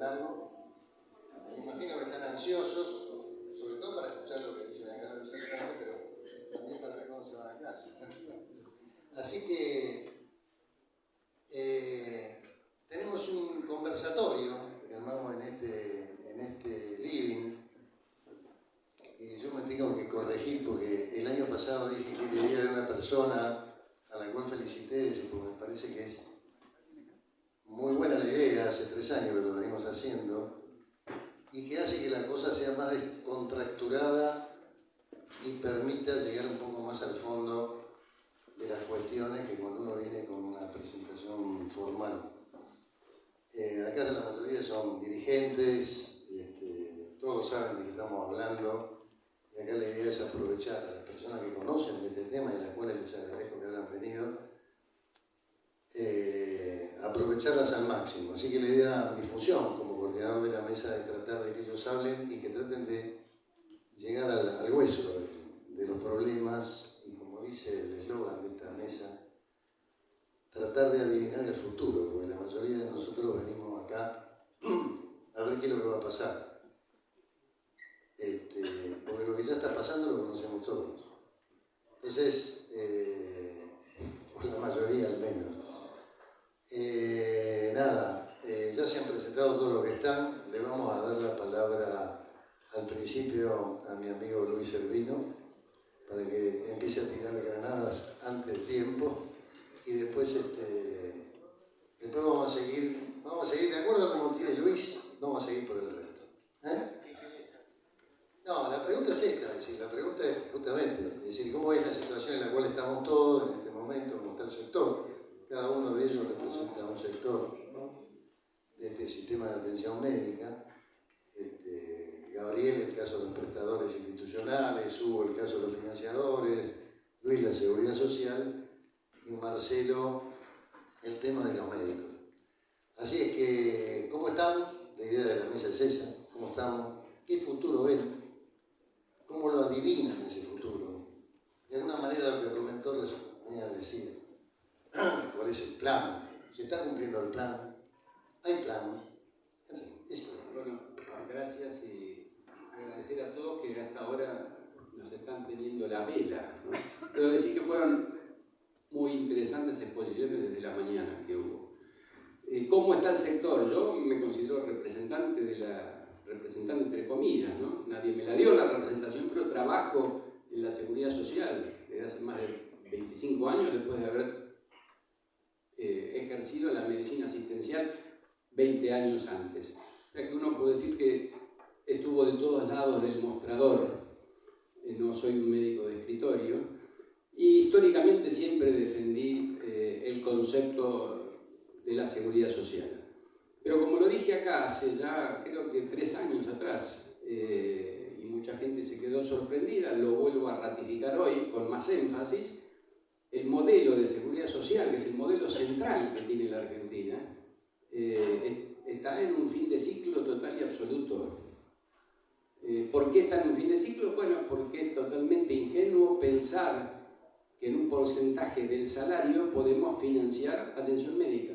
largo. Me imagino que están ansiosos, sobre todo para escuchar lo que dicen acá los cercanos, pero también para ver cómo se van a casa. Así que tenemos un conversatorio que armamos en este living. Y yo me tengo que corregir porque el año pasado dije que era de una persona a la cual felicité, porque me parece que es muy buena la idea, hace 3 años que lo venimos haciendo, y que hace que la cosa sea más descontracturada y permita llegar un poco más al fondo de las cuestiones que cuando uno viene con una presentación formal. Acá la mayoría son dirigentes, todos saben de qué estamos hablando, y acá la idea es aprovechar a las personas que conocen de este tema y a las cuales les agradezco que hayan venido, aprovecharlas al máximo. Así que la idea, mi función como coordinador de la mesa, es tratar de que ellos hablen y que traten de llegar al hueso de los problemas y, como dice el eslogan de esta mesa, tratar de adivinar el futuro, porque la mayoría de nosotros venimos acá a ver qué es lo que va a pasar. Porque lo que ya está pasando lo conocemos todos. Entonces, por la mayoría al menos. Ya se han presentado todos los que están. Le vamos a dar la palabra al principio a mi amigo Luis Servino para que empiece a tirar granadas antes de tiempo y después, después vamos a seguir de acuerdo a cómo tiene Luis, vamos a seguir por el resto. No, la pregunta es esta, es decir, la pregunta es justamente, es decir, cómo es la situación en la cual estamos todos en este momento, cómo está el sector. Cada uno de ellos representa un sector de este sistema de atención médica. Gabriel, el caso de los prestadores institucionales, Hugo, el caso de los financiadores, Luis, la seguridad social, y Marcelo, el tema de los médicos. Así es que, ¿cómo estamos? La idea de la mesa es esa, ¿cómo estamos? ¿Qué futuro ven? ¿Cómo lo adivinan ese futuro? De alguna manera lo que Rubén Torres venía a decir. ¿Cuál es el plan? ¿Se está cumpliendo el plan? ¿Hay plan? En fin, eso es. Bueno, gracias y agradecer a todos que hasta ahora nos están teniendo la vela, ¿no? Pero decir que fueron muy interesantes exposiciones desde la mañana que hubo. ¿Cómo está el sector? Yo me considero representante entre comillas, ¿no? Nadie me la dio la representación, pero trabajo en la seguridad social desde hace más de 25 años, después de haber ejercido la medicina asistencial 20 años antes. O sea que uno puede decir que estuvo de todos lados del mostrador. No soy un médico de escritorio. Y históricamente siempre defendí el concepto de la seguridad social. Pero como lo dije acá hace ya creo que 3 años atrás, y mucha gente se quedó sorprendida, lo vuelvo a ratificar hoy con más énfasis, el modelo de seguridad social, que es el modelo central que tiene la Argentina, está en un fin de ciclo total y absoluto. ¿Por qué está en un fin de ciclo? Bueno, porque es totalmente ingenuo pensar que en un porcentaje del salario podemos financiar atención médica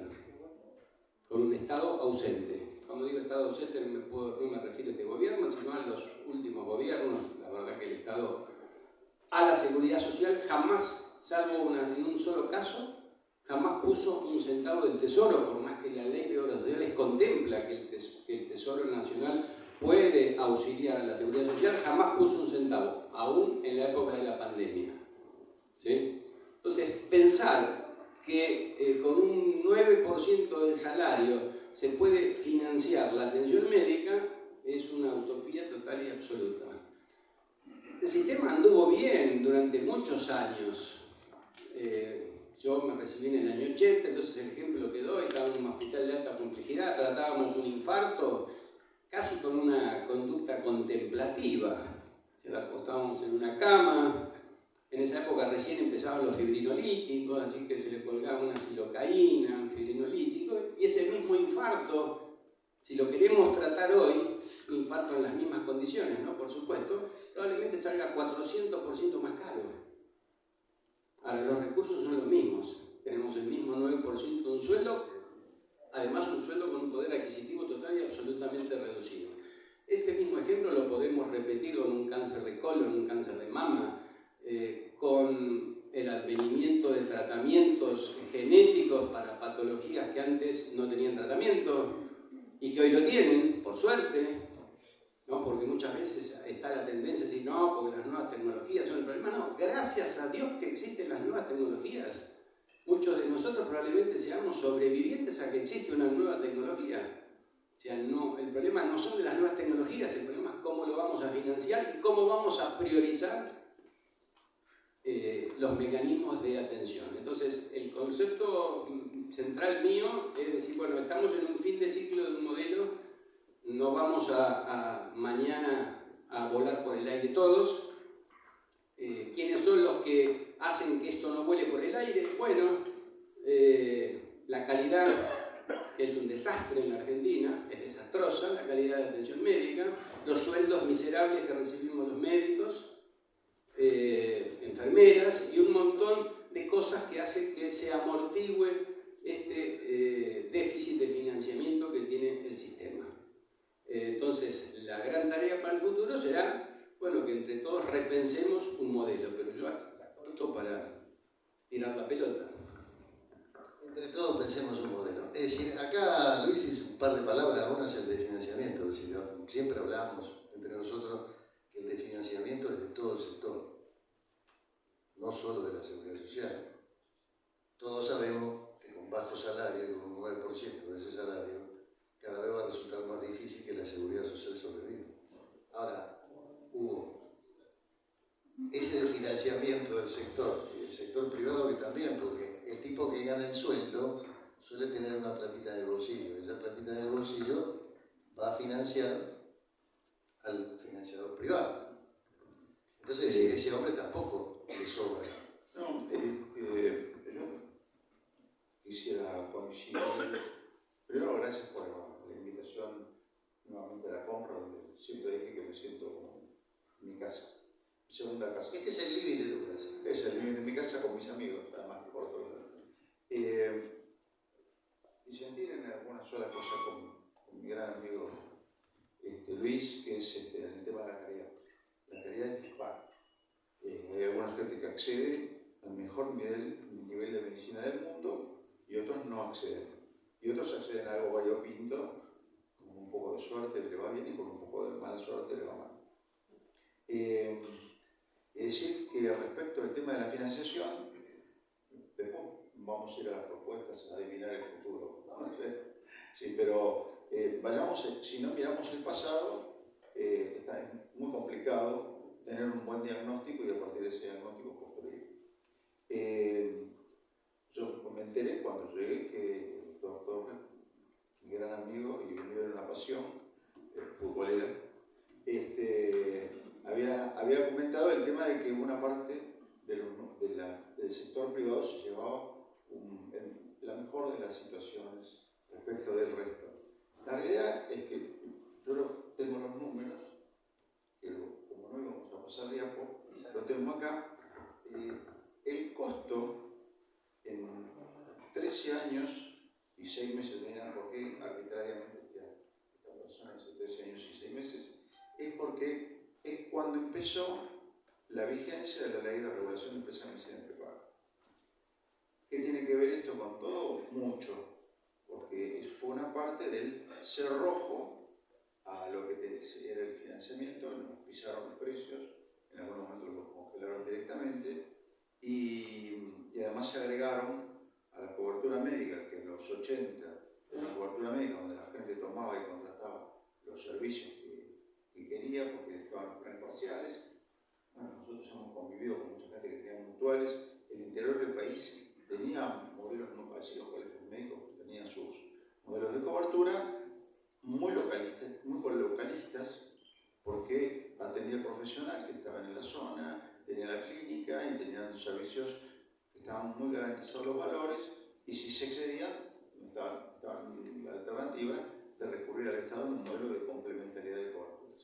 con un Estado ausente. Cuando digo Estado ausente no me refiero a este gobierno, sino a los últimos gobiernos. La verdad que el Estado a la seguridad social jamás, salvo en un solo caso, jamás puso un centavo del Tesoro, por más que la ley de obras sociales contempla que el Tesoro Nacional puede auxiliar a la seguridad social, jamás puso un centavo, aún en la época de la pandemia. ¿Sí? Entonces, pensar que con un 9% del salario se puede financiar la atención médica es una utopía total y absoluta. El sistema anduvo bien durante muchos años. Yo me recibí en el año 80, entonces el ejemplo que doy, estaba en un hospital de alta complejidad, tratábamos un infarto casi con una conducta contemplativa. Se la acostábamos en una cama. En esa época recién empezaban los fibrinolíticos, así que se le colgaba una silocaína, un fibrinolítico, y ese mismo infarto, si lo queremos tratar hoy, un infarto en las mismas condiciones, ¿no? Por supuesto, probablemente salga 400% más caro. Ahora, los recursos son los mismos. Tenemos el mismo 9% de un sueldo, además un sueldo con un poder adquisitivo total y absolutamente antes no tenían tratamiento y que hoy lo tienen, por suerte, ¿no? Porque muchas veces está la tendencia a decir, no, porque las nuevas tecnologías son el problema. No, gracias a Dios que existen las nuevas tecnologías. Muchos de nosotros probablemente seamos sobrevivientes a que existe una nueva tecnología. O sea, no, el problema no son de las nuevas tecnologías, el problema es cómo lo vamos a financiar y cómo vamos a priorizar los mecanismos de atención. Entonces, el concepto central mío es decir, bueno, estamos en un fin de ciclo de un modelo, no vamos a mañana a volar por el aire todos. ¿Quiénes son los que hacen que esto no vuele por el aire? Bueno, la calidad, que es un desastre en Argentina, es desastrosa, la calidad de atención médica, los sueldos miserables que recibimos los médicos, enfermeras y un montón de cosas que hacen que se amortigüe este déficit de financiamiento que tiene el sistema. Entonces, la gran tarea para el futuro será, bueno, que entre todos repensemos un modelo, pero yo aporto para tirar la pelota. Entre todos pensemos un modelo. Es decir, acá Luis hizo un par de palabras, una es el de financiamiento, es decir, siempre hablamos entre nosotros que el de financiamiento es de todo el sector, no solo de la seguridad social. Todos sabemos que con bajo salario, con un 9% de ese salario, cada vez va a resultar más difícil que la seguridad social sobreviva. Ahora, Hugo, ese de financiamiento del sector, y del sector privado que también, porque el tipo que gana el sueldo suele tener una platita en el bolsillo, y esa platita en el bolsillo va a financiar al financiador privado. Entonces, ese hombre tampoco le sobra. No, yo quisiera coincidir. Primero, gracias por la invitación nuevamente a la compra, donde siempre dije que me siento como en mi casa, mi segunda casa. Este es el living de tu casa. Es el living de mi casa con mis amigos, además que por otro lado. Y sentir en alguna sola cosa con mi gran amigo Luis, que es en el tema de la caridad. La caridad es dispar. Hay alguna gente que accede al mejor nivel de medicina del mundo y otros no acceden. Y otros acceden a algo variopinto, con un poco de suerte le va bien y con un poco de mala suerte le va mal. Es decir, que respecto al tema de la financiación, después vamos a ir a las propuestas, a adivinar el futuro. ¿No? Sí, pero si no miramos el pasado, es muy complicado tener un buen diagnóstico y a partir de ese diagnóstico construir. Yo me enteré cuando llegué que el doctor, mi gran amigo y unido en una pasión futbolera, había comentado el tema de que una parte del sector privado se llevaba la mejor de las situaciones respecto del resto. La realidad es que yo tengo los números, que como no íbamos a pasar diapo, lo tengo acá. El costo en 13 años y 6 meses, dirán por qué arbitrariamente esta persona hizo 13 años y 6 meses, es porque es cuando empezó la vigencia de la Ley de Regulación de Empresas de Medicina Prepaga. ¿Qué tiene que ver esto con todo? Mucho, porque fue una parte del cerrojo a lo que era el financiamiento, nos pisaron los precios, en algunos momentos los congelaron directamente y además se agregaron a la cobertura médica, que en los 80 era una cobertura médica donde la gente tomaba y contrataba los servicios que quería porque estaban los planes parciales. Bueno, nosotros hemos convivido con mucha gente que tenía mutuales. El interior del país tenía modelos muy parecidos, colegios médicos que tenían sus modelos de cobertura muy localistas, porque atendía el profesional que estaba en la zona, tenía la clínica y tenían servicios que estaban muy garantizados los valores, y si se excedían, estaban la alternativa de recurrir al Estado en un modelo de complementariedad de coberturas.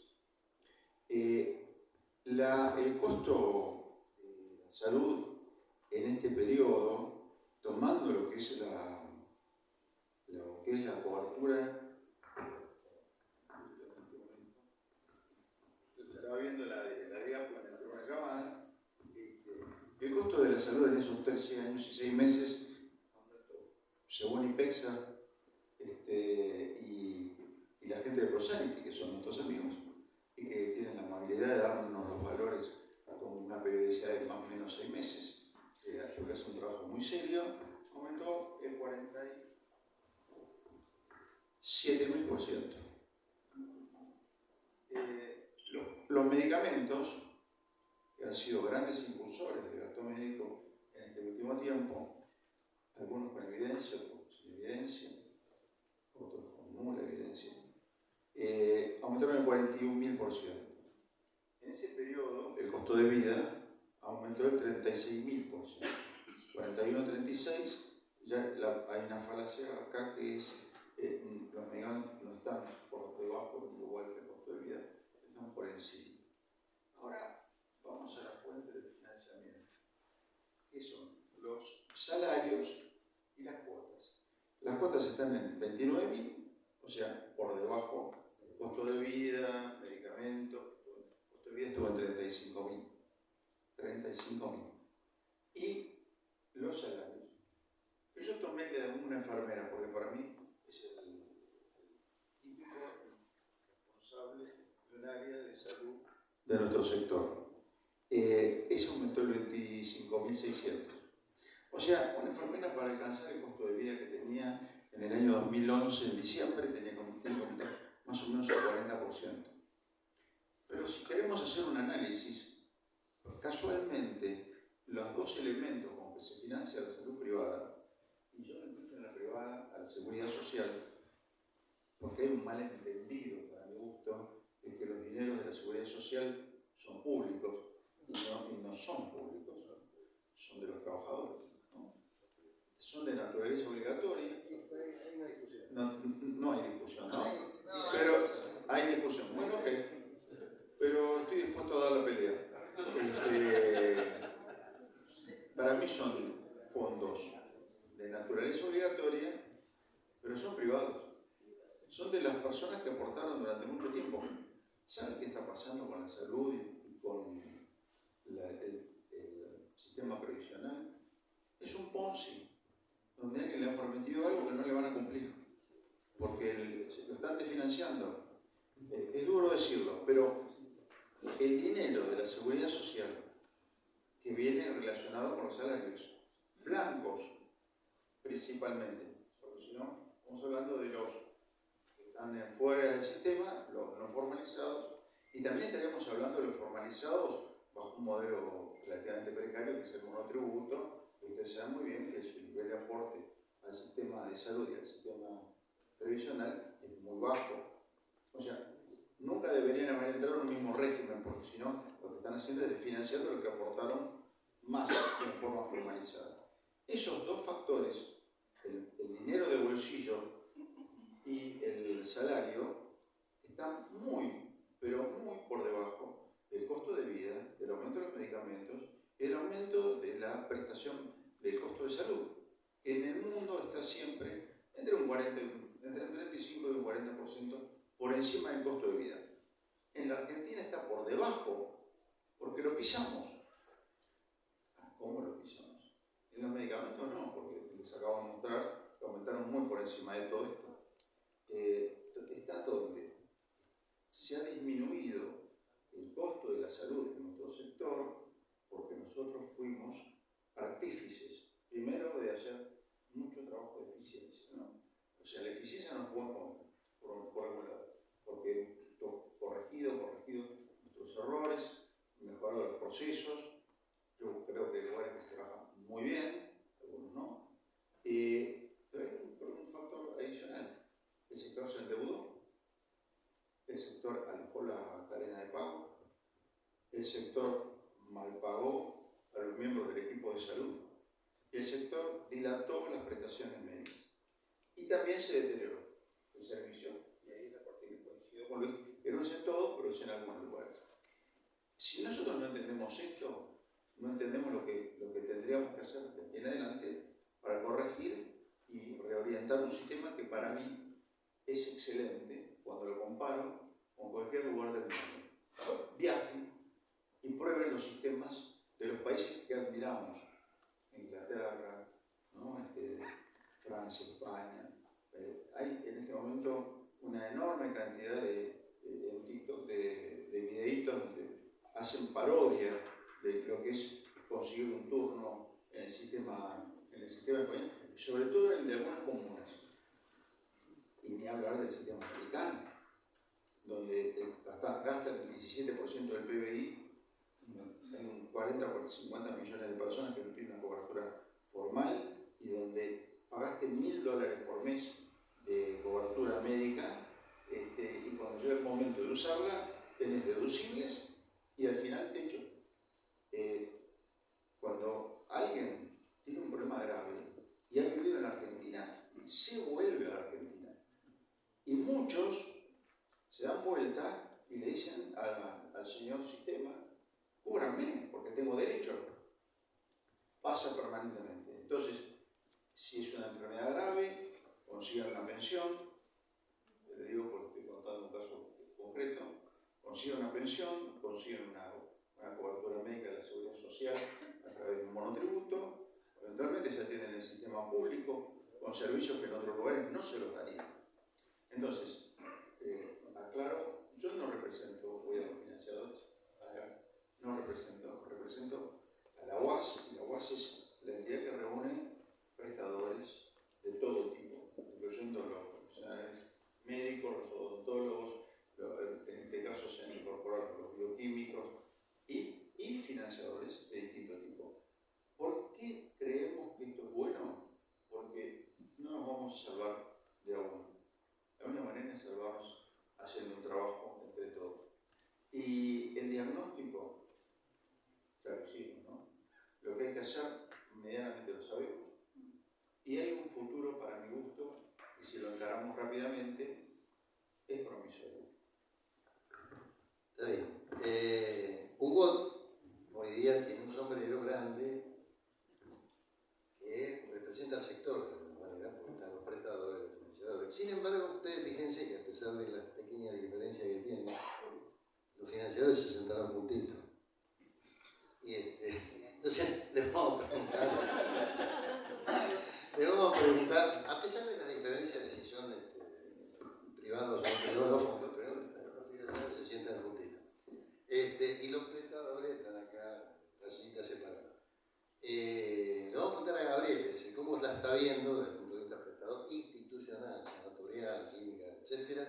El costo de la salud en este periodo, tomando lo que es la cobertura, estaba viendo la diapo en una llamada, el costo de la salud en esos 13 años y 6 meses, según IPEXA, Sanity, que son nuestros amigos, y que tienen la amabilidad de darnos los valores con una periodicidad de más o menos 6 meses, creo que es un trabajo muy serio, aumentó el 47.000%. Los medicamentos, que han sido grandes impulsores del gasto médico en este último tiempo, algunos con evidencia, otros sin evidencia, otros con nula evidencia, aumentaron el 41.000%. En ese periodo, el costo de vida aumentó el 36.000%. 41-36, ya hay una falacia acá que es los medicamentos no están por debajo, igual que el costo de vida, están por encima. Ahora, vamos a la fuente de financiamiento, que son los salarios y las cuotas. Las cuotas están en 29.000, o sea, por debajo del costo de vida, medicamentos. El costo de vida estuvo en 35.000. 35.000. Y los salarios. Yo tomé de una enfermera, porque para mí es el típico responsable de un área de salud de nuestro sector. Ese aumentó el 25.600. O sea, una enfermera para alcanzar el costo de vida que tenía en el año 2011, en diciembre, tiene que aumentar más o menos el 40%. Pero si queremos hacer un análisis, casualmente, los dos elementos con que se financia la salud privada, y yo incluyo en la privada a la seguridad social, porque hay un malentendido, para mi gusto, es que los dineros de la seguridad social son públicos y no son públicos, son de los trabajadores, ¿no? Son de naturaleza obligatoria. No hay discusión, ¿no? Pero hay discusión. Bueno, ok. Pero estoy dispuesto a dar la pelea. Para mí son fondos de naturaleza obligatoria, pero son privados. Son de las personas que aportaron durante mucho tiempo. ¿Saben qué está pasando con la salud y con el sistema previsional? Es un Ponzi, donde a alguien le han prometido algo que no le van a cumplir, porque lo están desfinanciando. Es duro decirlo, pero el dinero de la seguridad social que viene relacionado con los salarios blancos principalmente, porque si no, estamos hablando de los que están fuera del sistema, los no formalizados, y también estaríamos hablando de los formalizados bajo un modelo relativamente precario que es el monotributo, que ustedes saben muy bien que su nivel de aporte al sistema de salud y al sistema previsional es muy bajo. O sea, nunca deberían haber entrado en un mismo régimen, porque si no, lo que están haciendo es desfinanciando lo que aportaron más en forma formalizada. Esos dos factores, el dinero de bolsillo y el salario, están muy, pero muy por debajo del costo de vida, del aumento de los medicamentos y del aumento de la prestación del costo de salud, que en el mundo está siempre entre un 35 y un 40% por encima del costo de vida. En la Argentina está por debajo, porque lo pisamos. ¿Cómo lo pisamos? En los medicamentos no, porque les acabo de mostrar que aumentaron muy por encima de todo esto. Está donde se ha disminuido el costo de la salud en nuestro sector, porque nosotros fuimos artífices, primero de hacer mucho trabajo de eficiencia, ¿no? O sea, la eficiencia nos juega por algún lado, porque corregido nuestros errores, mejorado los procesos. Yo creo que hay lugares que se trabajan muy bien, algunos no. Pero hay un factor adicional. El sector se endeudó, el sector alejó la cadena de pago, el sector malpagó a los miembros del equipo de salud, el sector dilató las prestaciones médicas y también se deterioró el servicio. Y ahí es la parte que coincido con Luis, que no es en todo, pero es en algunos lugares. Si nosotros no entendemos esto, no entendemos lo que tendríamos que hacer de aquí en adelante para corregir y reorientar un sistema que para mí es excelente cuando lo comparo con cualquier lugar del mundo. Viajen y prueben los sistemas de los países que admiramos, Inglaterra, ¿no? Francia, España. Hay en este momento un una enorme cantidad en TikTok de videitos donde hacen parodia de lo que es conseguir un turno en el sistema español, y sobre todo en el de algunas comunas. Y ni hablar del sistema americano, donde gastan el 17% del PBI en un 40 o 50 millones de personas que no tienen una cobertura formal, y donde pagaste $1.000 por mes de cobertura médica, y cuando llega el momento de usarla, tenés deducibles y al final techo. Cuando alguien tiene un problema grave y ha vivido en la Argentina, se vuelve a la Argentina. Y muchos se dan vuelta y le dicen al señor sistema: cúbranme, porque tengo derecho. Pasa permanentemente. Entonces, si es una enfermedad grave, consigan una pensión. Le digo porque estoy contando un caso concreto. Consigan una pensión, consigan una cobertura médica de la seguridad social a través de un monotributo. Eventualmente se atienden en el sistema público con servicios que en otros lugares no se los darían. Entonces, aclaro, yo no represento, voy a los financiadores, no represento a la UAS, y la UAS es la entidad que reúne prestadores de todo tipo, incluyendo los profesionales médicos, los odontólogos, en este caso se han incorporado los bioquímicos y financiadores de distinto tipo. ¿Por qué creemos que esto es bueno? Porque no nos vamos a salvar de a uno. La única manera es salvarnos haciendo un trabajo entre todos. Y el diagnóstico, claro, sí, ¿no? Lo que hay que hacer, medianamente lo sabemos. Y hay un futuro para mi gusto, y si lo encaramos rápidamente, es promisorio. Está bien. Hugo hoy día tiene un sombrero grande que representa al sector de alguna manera, porque están los prestadores, los financiadores. Sin embargo, ustedes fíjense que a pesar de las pequeñas diferencias que tienen, los financiadores se sentaron juntitos. Y entonces les vamos a preguntar, a pesar de las diferencias de si son privados o no los fondos, pero los financiadores se sientan juntitos. Y los prestadores están acá, casitas separadas. Le vamos a preguntar a Gabriel, cómo la está viendo desde el punto de vista prestador institucional, sanatorial, clínica, etc.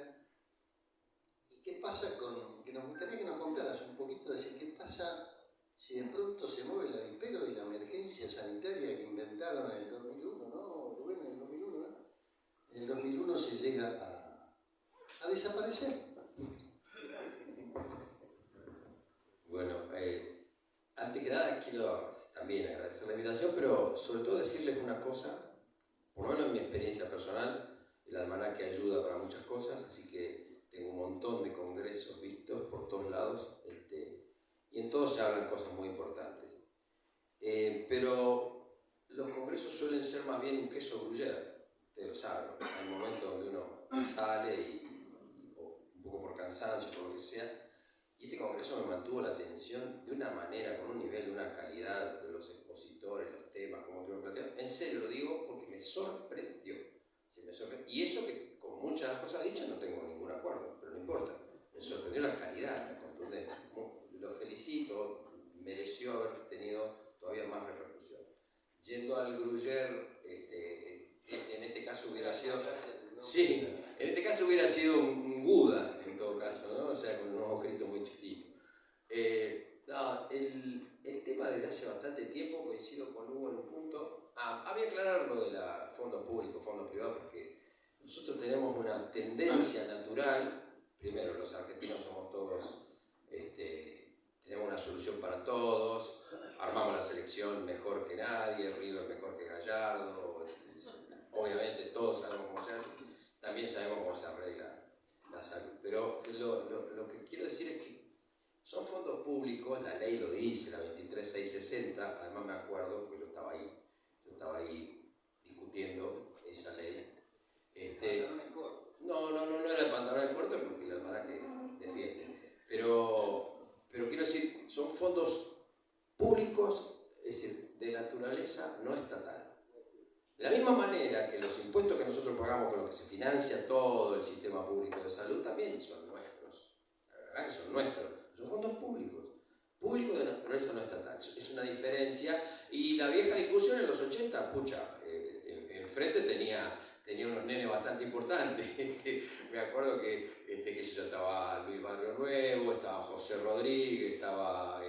¿Y qué pasa que nos gustaría que nos contaras un poquito de qué pasa si de pronto se mueve el avispero de la emergencia sanitaria que inventaron en el 2001, ¿no? Rubén, en el 2001, ¿no? En el 2001 se llega a desaparecer. Bueno, antes que nada quiero también agradecer la invitación, pero sobre todo decirles una cosa, por lo menos en mi experiencia personal, el almanaque ayuda para muchas cosas, así que tengo un montón de congresos vistos por todos lados, y en todos se hablan cosas muy importantes. Pero los congresos suelen ser más bien un queso gruyere, ustedes lo saben, hay momentos donde uno sale o un poco por cansancio, por lo que sea. Y este congreso me mantuvo la atención de una manera, con un nivel, de una calidad de los expositores, los temas, como te lo planteo. En serio lo digo porque me sorprendió. Sí, me sorprendió. Y eso que con muchas de las cosas dichas no tengo ningún acuerdo, pero no importa. Me sorprendió la calidad, la contundencia. Lo felicito, mereció haber tenido todavía más repercusión. Yendo al Gruyère, en este caso hubiera sido... Sí, en este caso hubiera sido un Buda, en todo caso, ¿no? O sea, con unos agujeritos muy chiquitos. No, el tema desde hace bastante tiempo, coincido con Hugo en un punto. Había que aclarar lo de fondos públicos, fondos privados, porque nosotros tenemos una tendencia natural. Primero, los argentinos somos todos, tenemos una solución para todos, armamos la selección mejor que nadie, River mejor que Gallardo, obviamente todos sabemos cómo se hace. También sabemos cómo se arregla la salud. Pero lo que quiero decir es que son fondos públicos, la ley lo dice, la 23660, además me acuerdo, porque yo estaba ahí discutiendo esa ley. No era el pantalón de corto porque el almanaque defiende. Pero quiero decir, son fondos públicos, es decir, de naturaleza no estatal. De la misma manera que los impuestos que nosotros pagamos con los que se financia todo el sistema público de salud también son nuestros. La verdad que son nuestros. Son fondos públicos. Públicos de naturaleza no estatal. Es una diferencia. Y la vieja discusión en los 80, pucha, enfrente tenía unos nenes bastante importantes. Me acuerdo que yo estaba Luis Barrio Nuevo, estaba José Rodríguez, estaba,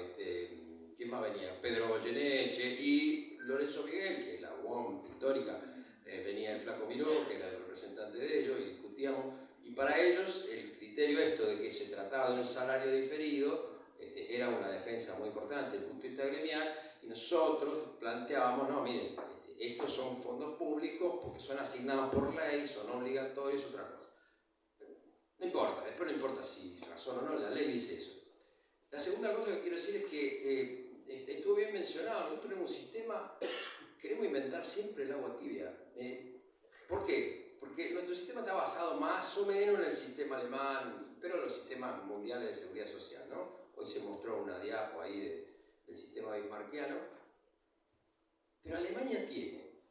¿quién más venía? Pedro Goyeneche y Lorenzo Miguel, que es la UOM histórica, venía el Flaco Miró, que era el representante de ellos, y discutíamos. Y para ellos el criterio esto de que se trataba de un salario diferido era una defensa muy importante desde el punto de vista gremial, y nosotros planteábamos, no, miren, estos son fondos públicos porque son asignados por ley, son obligatorios, otra cosa. No importa, después no importa si razón o no, la ley dice eso. La segunda cosa que quiero decir es que estuvo bien mencionado, nosotros tenemos un sistema, queremos inventar siempre el agua tibia. ¿Por qué? Porque nuestro sistema está basado más o menos en el sistema alemán, pero en los sistemas mundiales de seguridad social, ¿no? Hoy se mostró una diapo ahí del sistema bismarckiano. Pero Alemania tiene,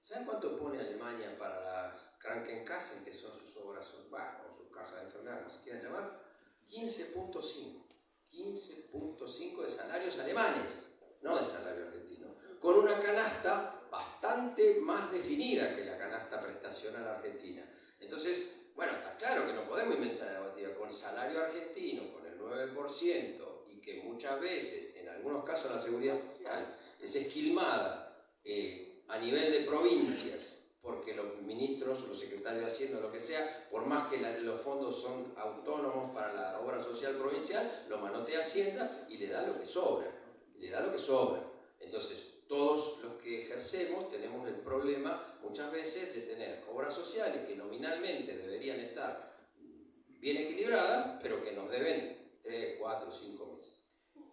¿saben cuánto pone Alemania para las Krankenkassen, que son sus obras, o sus cajas de enfermedad, como se quieran llamar? 15.5. 15.5 de salarios alemanes, no de salario argentino, con una canasta bastante más definida que la canasta prestacional argentina. Entonces, bueno, está claro que no podemos inventar la batida con salario argentino, con el 9%, y que muchas veces, en algunos casos, la seguridad social es esquilmada a nivel de provincias, porque los ministros, los secretarios de Hacienda, lo que sea, por más que los fondos son autónomos para la obra social provincial, lo manotea Hacienda y le da lo que sobra. Entonces, todos los que ejercemos tenemos el problema muchas veces de tener obras sociales que nominalmente deberían estar bien equilibradas, pero que nos deben 3, 4, 5 meses.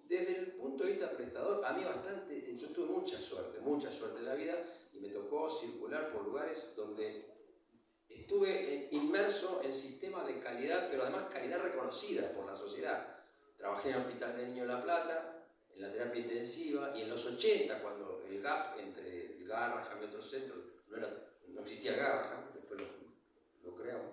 Desde el punto de vista prestador, a mí yo tuve mucha suerte en la vida, y me tocó circular por lugares donde estuve inmerso en sistemas de calidad, pero además calidad reconocida por la sociedad. Trabajé en el Hospital de Niños de La Plata, en la terapia intensiva, y en los 80, cuando el gap entre el Garrahan y otro centro, no existía el Garrahan, después lo creamos.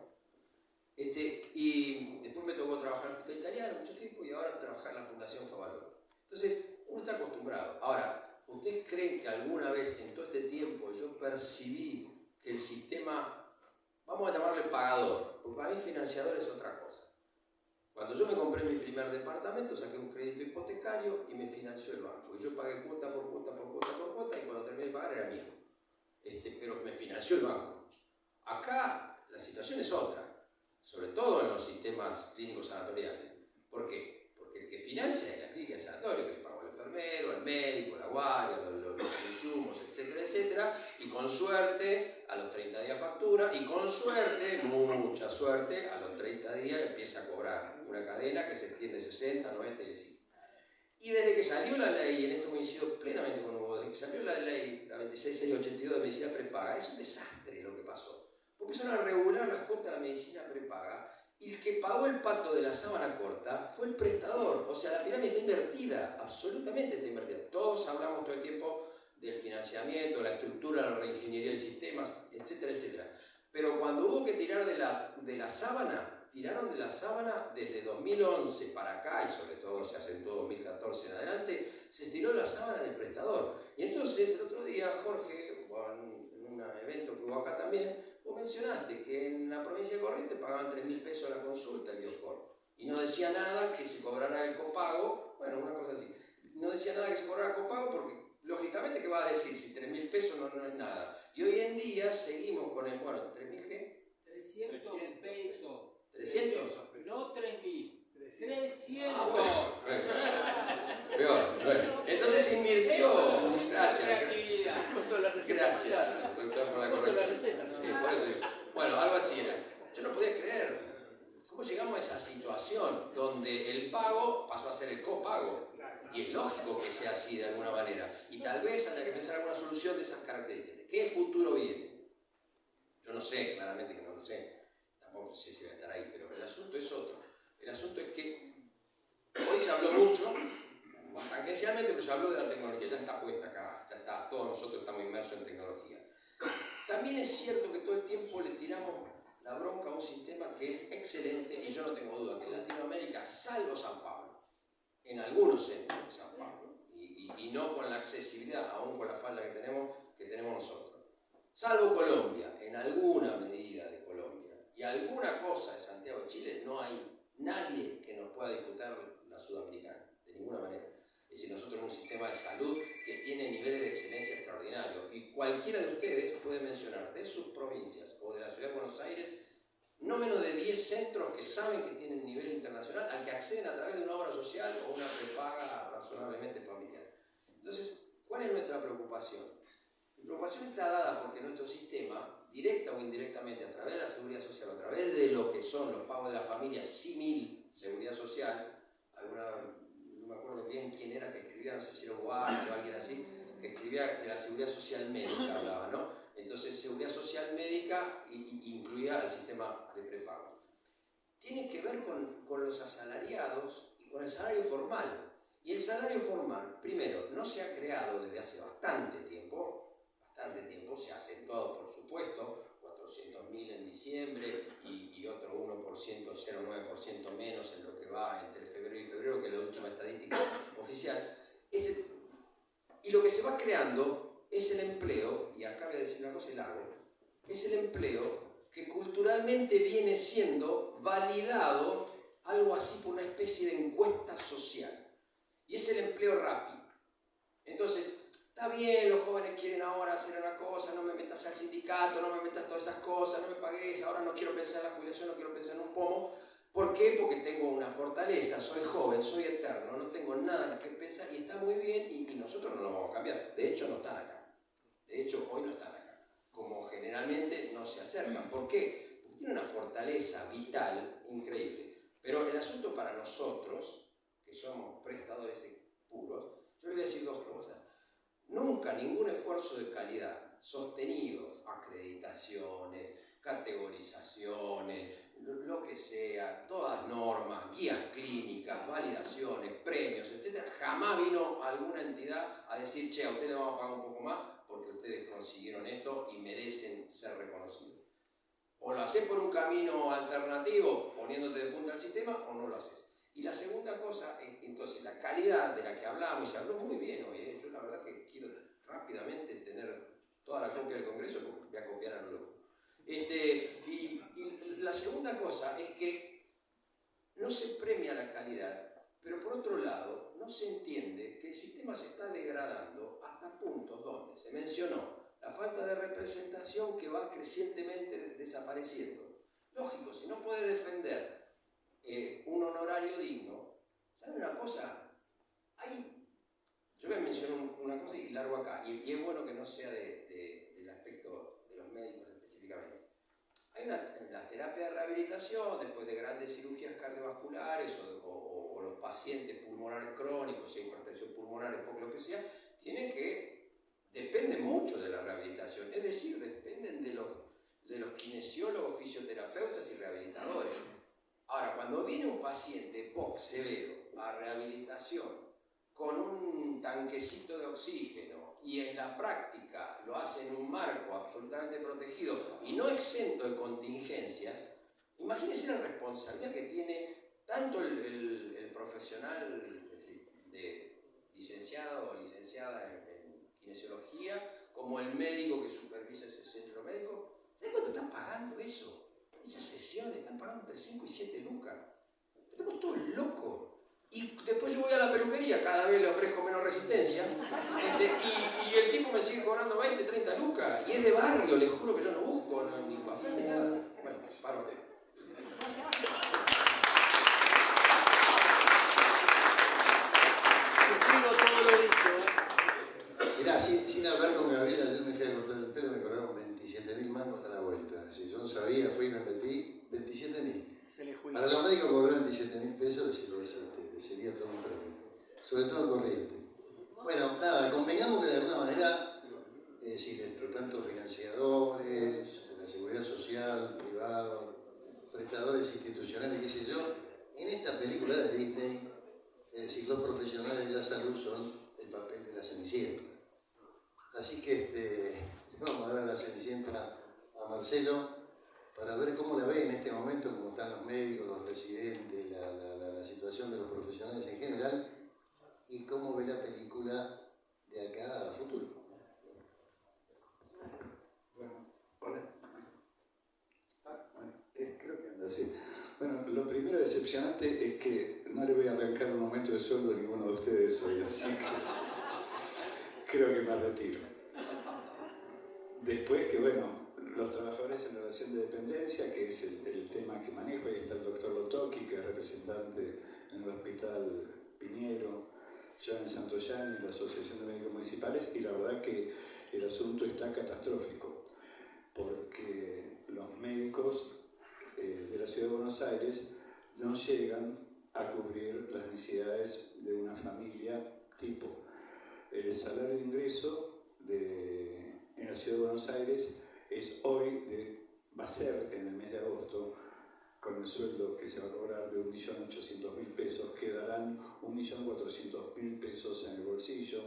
Y después me tocó trabajar en el Hospital Italiano mucho tiempo, y ahora trabajar en la Fundación Favaloro. Entonces, uno está acostumbrado. Ahora, ¿ustedes creen que alguna vez en todo este tiempo yo percibí que el sistema, vamos a llamarle pagador, porque para mí financiador es otra cosa? Cuando yo me compré mi primer departamento, saqué un crédito hipotecario y me financió el banco. Y yo pagué cuota por cuota, y cuando terminé de pagar era mío. Pero me financió el banco. Acá la situación es otra, sobre todo en los sistemas clínicos sanatoriales. ¿Por qué? Porque el que financia es la clínica de sanatorio, que le pagó al enfermero, al médico, la guardia, los insumos, etcétera, etcétera, y con suerte a los 30 días factura, y con suerte, mucha suerte, a los 30 días empieza a cobrar una cadena que se extiende 60, 90 y así. Y desde que salió la ley, y en esto coincido plenamente con Hugo, desde que salió la ley, la 26682 de medicina prepaga, es un desastre lo que pasó. Porque empezaron a regular las cuotas de la medicina prepaga, y el que pagó el pato de la sábana corta fue el prestador. O sea, la pirámide está invertida, absolutamente está invertida. Todos hablamos todo el tiempo del financiamiento, la estructura, la reingeniería de sistemas, etcétera, etcétera. Pero cuando hubo que tirar de la sábana, tiraron de la sábana desde 2011 para acá, y sobre todo se acentuó 2014 en adelante, se estiró la sábana del prestador. Y entonces el otro día, Jorge, en un evento que hubo acá también, vos mencionaste que en la provincia de Corrientes pagaban 3.000 pesos la consulta el Biocor, y no decía nada que se cobrara el copago, bueno, una cosa así, no decía nada que se cobrara el copago porque lógicamente, ¿qué va a decir? Si 3.000 pesos no es nada. Y hoy en día seguimos con el, bueno, ¿3.000 qué? 300 pesos. 300. No 3.000. 300. Peor. Entonces se invirtió. Gracias. Gracias, doctor, por la corrección. Sí, por eso digo. Bueno, algo así era. Yo no podía creer. ¿Cómo llegamos a esa situación donde el pago pasó a ser el copago? Y es lógico que sea así de alguna manera. Y tal vez haya que pensar alguna solución de esas características. ¿Qué futuro viene? Yo no sé, claramente que no lo sé. Tampoco sé si va a estar ahí, pero el asunto es otro. El asunto es que hoy se habló mucho, tangencialmente, pero se habló de la tecnología. Ya está puesta acá, ya está, todos nosotros estamos inmersos en tecnología. también es cierto que todo el tiempo le tiramos la bronca a un sistema que es excelente, y yo no tengo duda que en Latinoamérica, salvo San Pablo, en algunos centros de San Pablo, y no con la accesibilidad, aún con la falla que tenemos nosotros, salvo Colombia, en alguna medida de Colombia, y alguna cosa de Santiago de Chile, no hay nadie que nos pueda disputar la sudamericana, de ninguna manera. Es decir, nosotros tenemos un sistema de salud que tiene niveles de excelencia extraordinarios, y cualquiera de ustedes puede mencionar de sus provincias o de la ciudad de Buenos Aires no menos de 10 centros que saben que tienen nivel internacional al que acceden a través de una obra social o una prepaga razonablemente familiar. Entonces, ¿cuál es nuestra preocupación? Mi preocupación está dada porque nuestro sistema, directa o indirectamente, a través de la seguridad social, a través de lo que son los pagos de la familia, símil seguridad social, no me acuerdo bien quién era que escribía, no sé si era Boas o alguien así, que escribía de la seguridad social médica, hablaba, ¿no? Entonces, seguridad social médica incluía el sistema de prepago. Tiene que ver con los asalariados y con el salario formal. Y el salario formal, primero, no se ha creado desde hace bastante tiempo, se ha acentuado, por supuesto, 400.000 en diciembre y otro 1%, 0,9% menos en lo que va entre febrero y febrero, que es la última estadística oficial. Y lo que se va creando es el empleo, y acá voy a decir una cosa y la hago, es el empleo que culturalmente viene siendo validado, algo así por una especie de encuesta social, y es el empleo rápido. Entonces, está bien, los jóvenes quieren ahora hacer una cosa, no me metas al sindicato, no me metas todas esas cosas, no me pagues, ahora no quiero pensar en la jubilación, no quiero pensar en un pomo. ¿Por qué? Porque tengo una fortaleza, soy joven, soy eterno, no tengo nada que pensar, y está muy bien, y nosotros no lo vamos a cambiar. De hecho, no están acá. De hecho, hoy no están acá. Como generalmente no se acercan. ¿Por qué? Porque tiene una fortaleza vital increíble. Pero el asunto para nosotros, que somos prestadores puros, yo les voy a decir dos cosas. Nunca ningún esfuerzo de calidad sostenido, acreditaciones, categorizaciones, lo que sea, todas normas, guías clínicas, validaciones, premios, etc., jamás vino alguna entidad a decir, che, a ustedes les vamos a pagar un poco más porque ustedes consiguieron esto y merecen ser reconocidos. O lo haces por un camino alternativo, poniéndote de punta al sistema, o no lo haces. Y la segunda cosa, entonces, la calidad de la que hablamos, y se habló muy bien hoy, yo la verdad que quiero rápidamente tener toda la copia del Congreso porque voy a copiar a lo loco. Y la segunda cosa es que no se premia la calidad, pero por otro lado no se entiende que el sistema se está degradando hasta puntos donde se mencionó la falta de representación que va crecientemente desapareciendo. Lógico, si no puede defender un honorario digno, ¿sabe una cosa? Yo voy a mencionar una cosa y largo acá, y es bueno que no sea del aspecto de los médicos específicamente. Hay en la terapia de rehabilitación, después de grandes cirugías cardiovasculares o los pacientes pulmonares crónicos, hipertensión pulmonar, lo que sea, dependen mucho de la rehabilitación, es decir, dependen de los kinesiólogos, fisioterapeutas y rehabilitadores. Ahora, cuando viene un paciente POC severo a rehabilitación con un tanquecito de oxígeno y en la práctica lo hace en un marco absolutamente protegido y no exento de contingencias, imagínense la responsabilidad que tiene tanto el profesional licenciado o licenciada en kinesiología como el médico que supervisa ese centro médico. ¿Saben cuánto están pagando eso? Esas sesiones están pagando entre 5 y 7 lucas. Estamos todos locos. Y después yo voy a la peluquería, cada vez le ofrezco menos resistencia, y el tipo me sigue cobrando 20, 30 lucas, y es de barrio, les juro que yo no busco ni café ni nada. Bueno, paro. Suscribo todo lo dicho. Mirá, sin hablar con Gabriel, ayer me fui a cortar el pelo, me cobraron 27.000 mangos a la vuelta. Si yo no sabía, fui y me metí 27.000. Para los médicos cobraron 17.000 pesos, sería todo un premio. Sobre todo corriente. Bueno, nada, convengamos que de alguna manera, es decir, tanto financiadores, de la seguridad social, privados, prestadores institucionales, qué sé yo, en esta película de Disney, es decir, los profesionales de la salud son el papel de la Cenicienta. Así que Vamos a dar a la Cenicienta a Marcelo para ver cómo la ve en este momento, cómo están los médicos, los residentes, la situación de los profesionales en general y cómo ve la película de acá a futuro. Bueno, hola. Creo que anda así. Bueno, lo primero decepcionante es que no le voy a arrancar un aumento de sueldo a ninguno de ustedes hoy, así que creo que me retiro. Después que, bueno, los trabajadores en relación de dependencia, que es el tema que manejo, ahí está el doctor Lotoki, que es representante en el Hospital Piñero, yo en Santoyani, en la Asociación de Médicos Municipales, y la verdad que el asunto está catastrófico, porque los médicos de la Ciudad de Buenos Aires no llegan a cubrir las necesidades de una familia tipo. El salario de ingreso en la Ciudad de Buenos Aires es hoy, va a ser en el mes de agosto, con el sueldo que se va a cobrar de 1.800.000 pesos, quedarán 1.400.000 pesos en el bolsillo.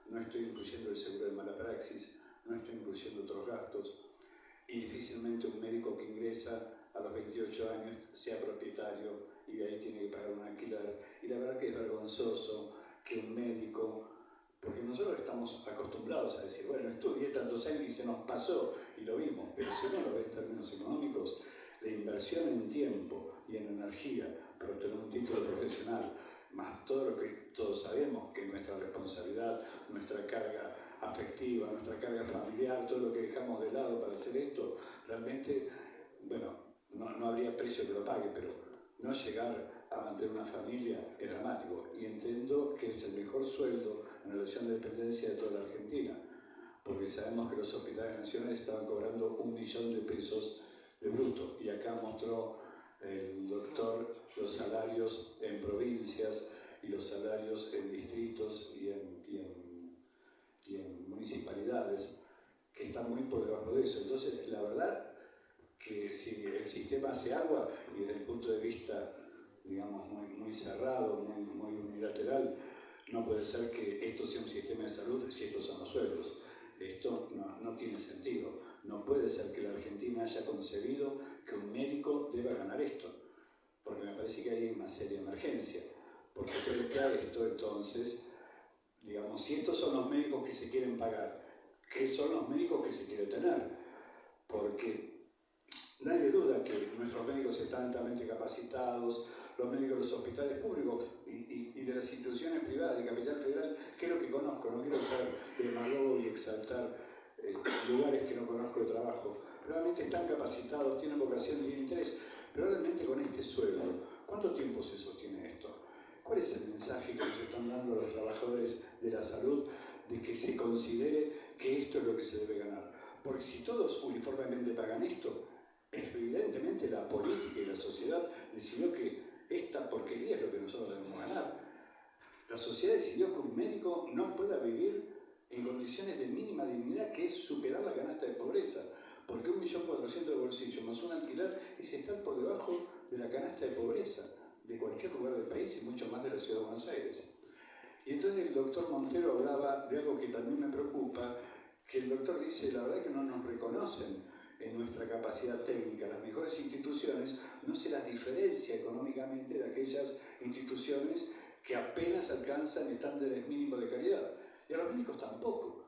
No estoy incluyendo el seguro de mala praxis, no estoy incluyendo otros gastos, y difícilmente un médico que ingresa a los 28 años sea propietario y de ahí tiene que pagar un alquiler. Y la verdad que es vergonzoso que un médico, porque nosotros estamos acostumbrados a decir, bueno, estudié tantos años y se nos pasó y lo vimos, pero si uno lo ve en términos económicos, la inversión en tiempo y en energía para obtener un título profesional, más todo lo que todos sabemos que nuestra responsabilidad, nuestra carga afectiva, nuestra carga familiar, todo lo que dejamos de lado para hacer esto, realmente, bueno, no habría precio que lo pague, pero no llegar a mantener una familia es dramático. Y entiendo que es el mejor sueldo en relación de dependencia de toda la Argentina, porque sabemos que los hospitales nacionales estaban cobrando 1 millón de pesos de bruto, y acá mostró el doctor los salarios en provincias y los salarios en distritos y en municipalidades que están muy por debajo de eso. Entonces, la verdad que si el sistema hace agua, y desde el punto de vista, digamos, muy cerrado, muy unilateral, no puede ser que esto sea un sistema de salud si estos son los sueldos. Esto no tiene sentido. No puede ser que la Argentina haya concebido que un médico deba ganar esto, porque me parece que hay una seria emergencia. Porque frente a esto, entonces, digamos, si estos son los médicos que se quieren pagar, ¿qué son los médicos que se quiere tener? Porque nadie duda que nuestros médicos están altamente capacitados, los médicos de los hospitales públicos y de las instituciones privadas de Capital Federal, que es lo que conozco, no quiero ser demagogo y exaltar lugares que no conozco de trabajo, realmente están capacitados, tienen vocación y tienen interés, pero realmente con este sueldo, ¿cuánto tiempo se sostiene esto? ¿Cuál es el mensaje que nos están dando los trabajadores de la salud de que se considere que esto es lo que se debe ganar? Porque si todos uniformemente pagan esto, evidentemente la política y la sociedad decidió que esta porquería es lo que nosotros debemos ganar. La sociedad decidió que un médico no pueda vivir en condiciones de mínima dignidad, que es superar la canasta de pobreza, porque 1.400.000 de bolsillo más un alquiler es estar por debajo de la canasta de pobreza de cualquier lugar del país y mucho más de la Ciudad de Buenos Aires. Y entonces el doctor Montero hablaba de algo que también me preocupa, que el doctor dice, la verdad que no nos reconocen en nuestra capacidad técnica. Las mejores instituciones no se las diferencia económicamente de aquellas instituciones que apenas alcanzan estándares mínimos de calidad. Y a los médicos tampoco.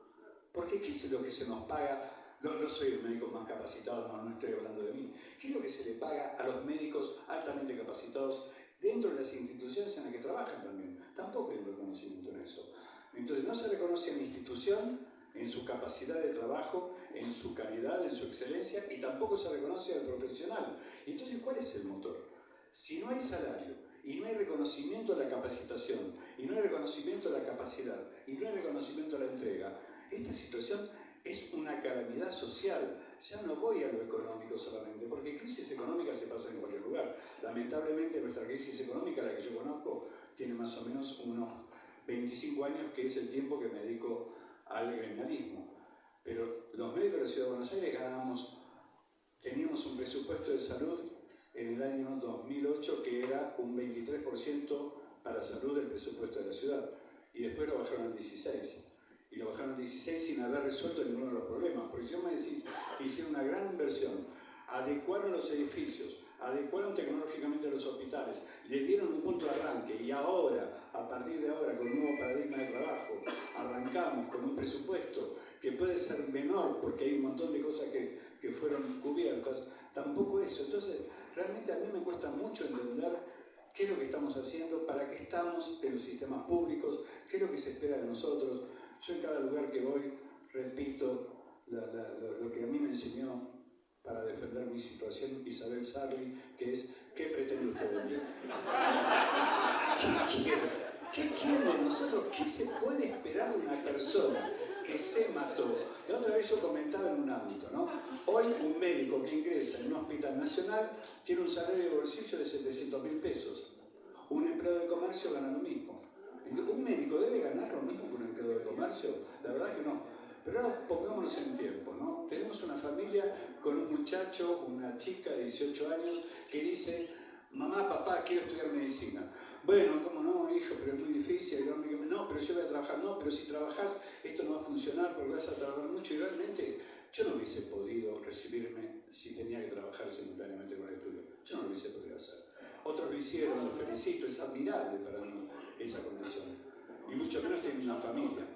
Porque ¿qué es lo que se nos paga? No soy el médico más capacitado, no estoy hablando de mí. ¿Qué es lo que se le paga a los médicos altamente capacitados dentro de las instituciones en las que trabajan también? Tampoco hay un reconocimiento en eso. Entonces no se reconoce a la institución en su capacidad de trabajo, en su calidad, en su excelencia, y tampoco se reconoce al profesional. Entonces, ¿cuál es el motor? Si no hay salario, y no hay reconocimiento de la capacitación, y no hay reconocimiento de la capacidad, y no hay reconocimiento de la entrega, esta situación es una calamidad social. Ya no voy a lo económico solamente, porque crisis económica se pasa en cualquier lugar. Lamentablemente nuestra crisis económica, la que yo conozco, tiene más o menos unos 25 años, que es el tiempo que me dedico al gremialismo. Pero los médicos de la Ciudad de Buenos Aires teníamos un presupuesto de salud en el año 2008 que era un 23% para salud del presupuesto de la ciudad, y después lo bajaron al 16%. y lo bajaron a 16 sin haber resuelto ninguno de los problemas. Porque si yo me decís que hicieron una gran inversión, adecuaron los edificios, adecuaron tecnológicamente los hospitales, les dieron un punto de arranque y ahora, a partir de ahora, con un nuevo paradigma de trabajo, arrancamos con un presupuesto que puede ser menor porque hay un montón de cosas que fueron cubiertas, tampoco eso. Entonces, realmente a mí me cuesta mucho entender qué es lo que estamos haciendo, para qué estamos en los sistemas públicos, qué es lo que se espera de nosotros. Yo en cada lugar que voy repito lo que a mí me enseñó para defender mi situación Isabel Sarli, que es: ¿qué pretende usted de mí? ¿Qué quiere de nosotros? ¿Qué se puede esperar de una persona que se mató? La otra vez yo comentaba en un ámbito, ¿no? Hoy un médico que ingresa en un hospital nacional tiene un salario de bolsillo de 700.000 pesos. Un empleado de comercio gana lo mismo. ¿Un médico debe ganar lo mismo que un empleado de comercio? La verdad que no. Pero ahora pongámonos en tiempo, ¿no? Tenemos una familia con un muchacho, una chica de 18 años que dice: mamá, papá, quiero estudiar medicina. Bueno, ¿cómo no, hijo? Pero es muy difícil. No, pero yo voy a trabajar. No, pero si trabajás, esto no va a funcionar porque vas a tardar mucho. Y realmente yo no hubiese podido recibirme si tenía que trabajar simultáneamente con el estudio. Yo no lo hubiese podido hacer. Otros lo hicieron, los felicito, es admirable para mí esa condición. Y mucho menos tengo una familia.